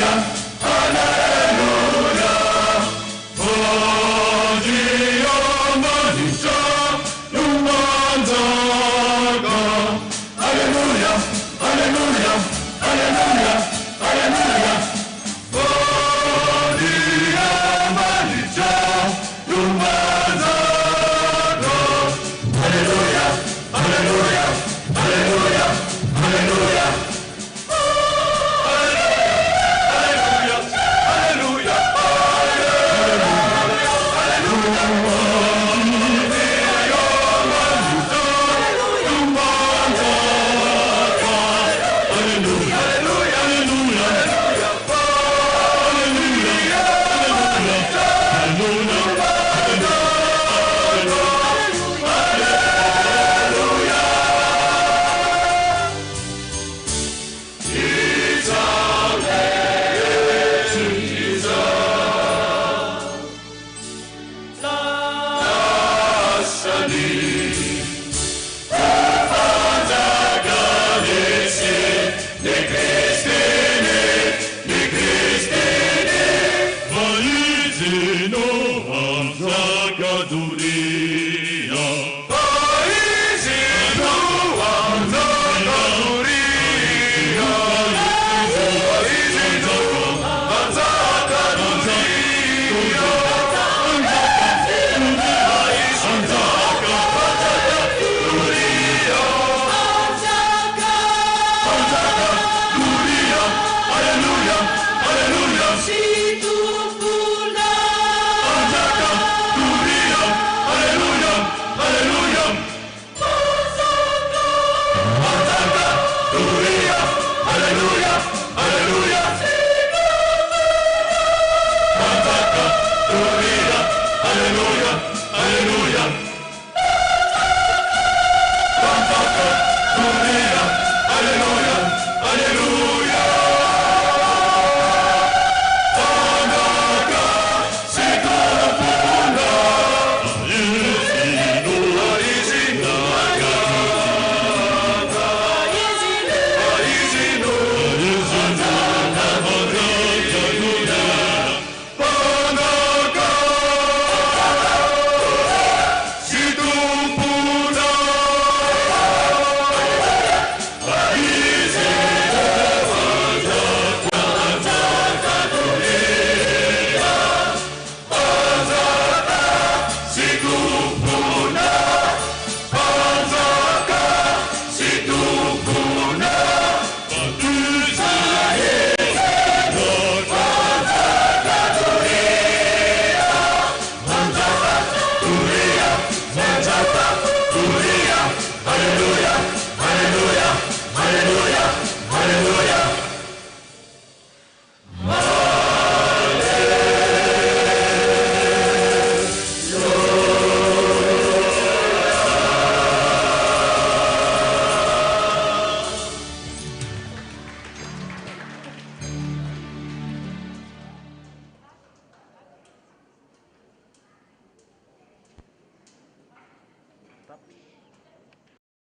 Hallelujah.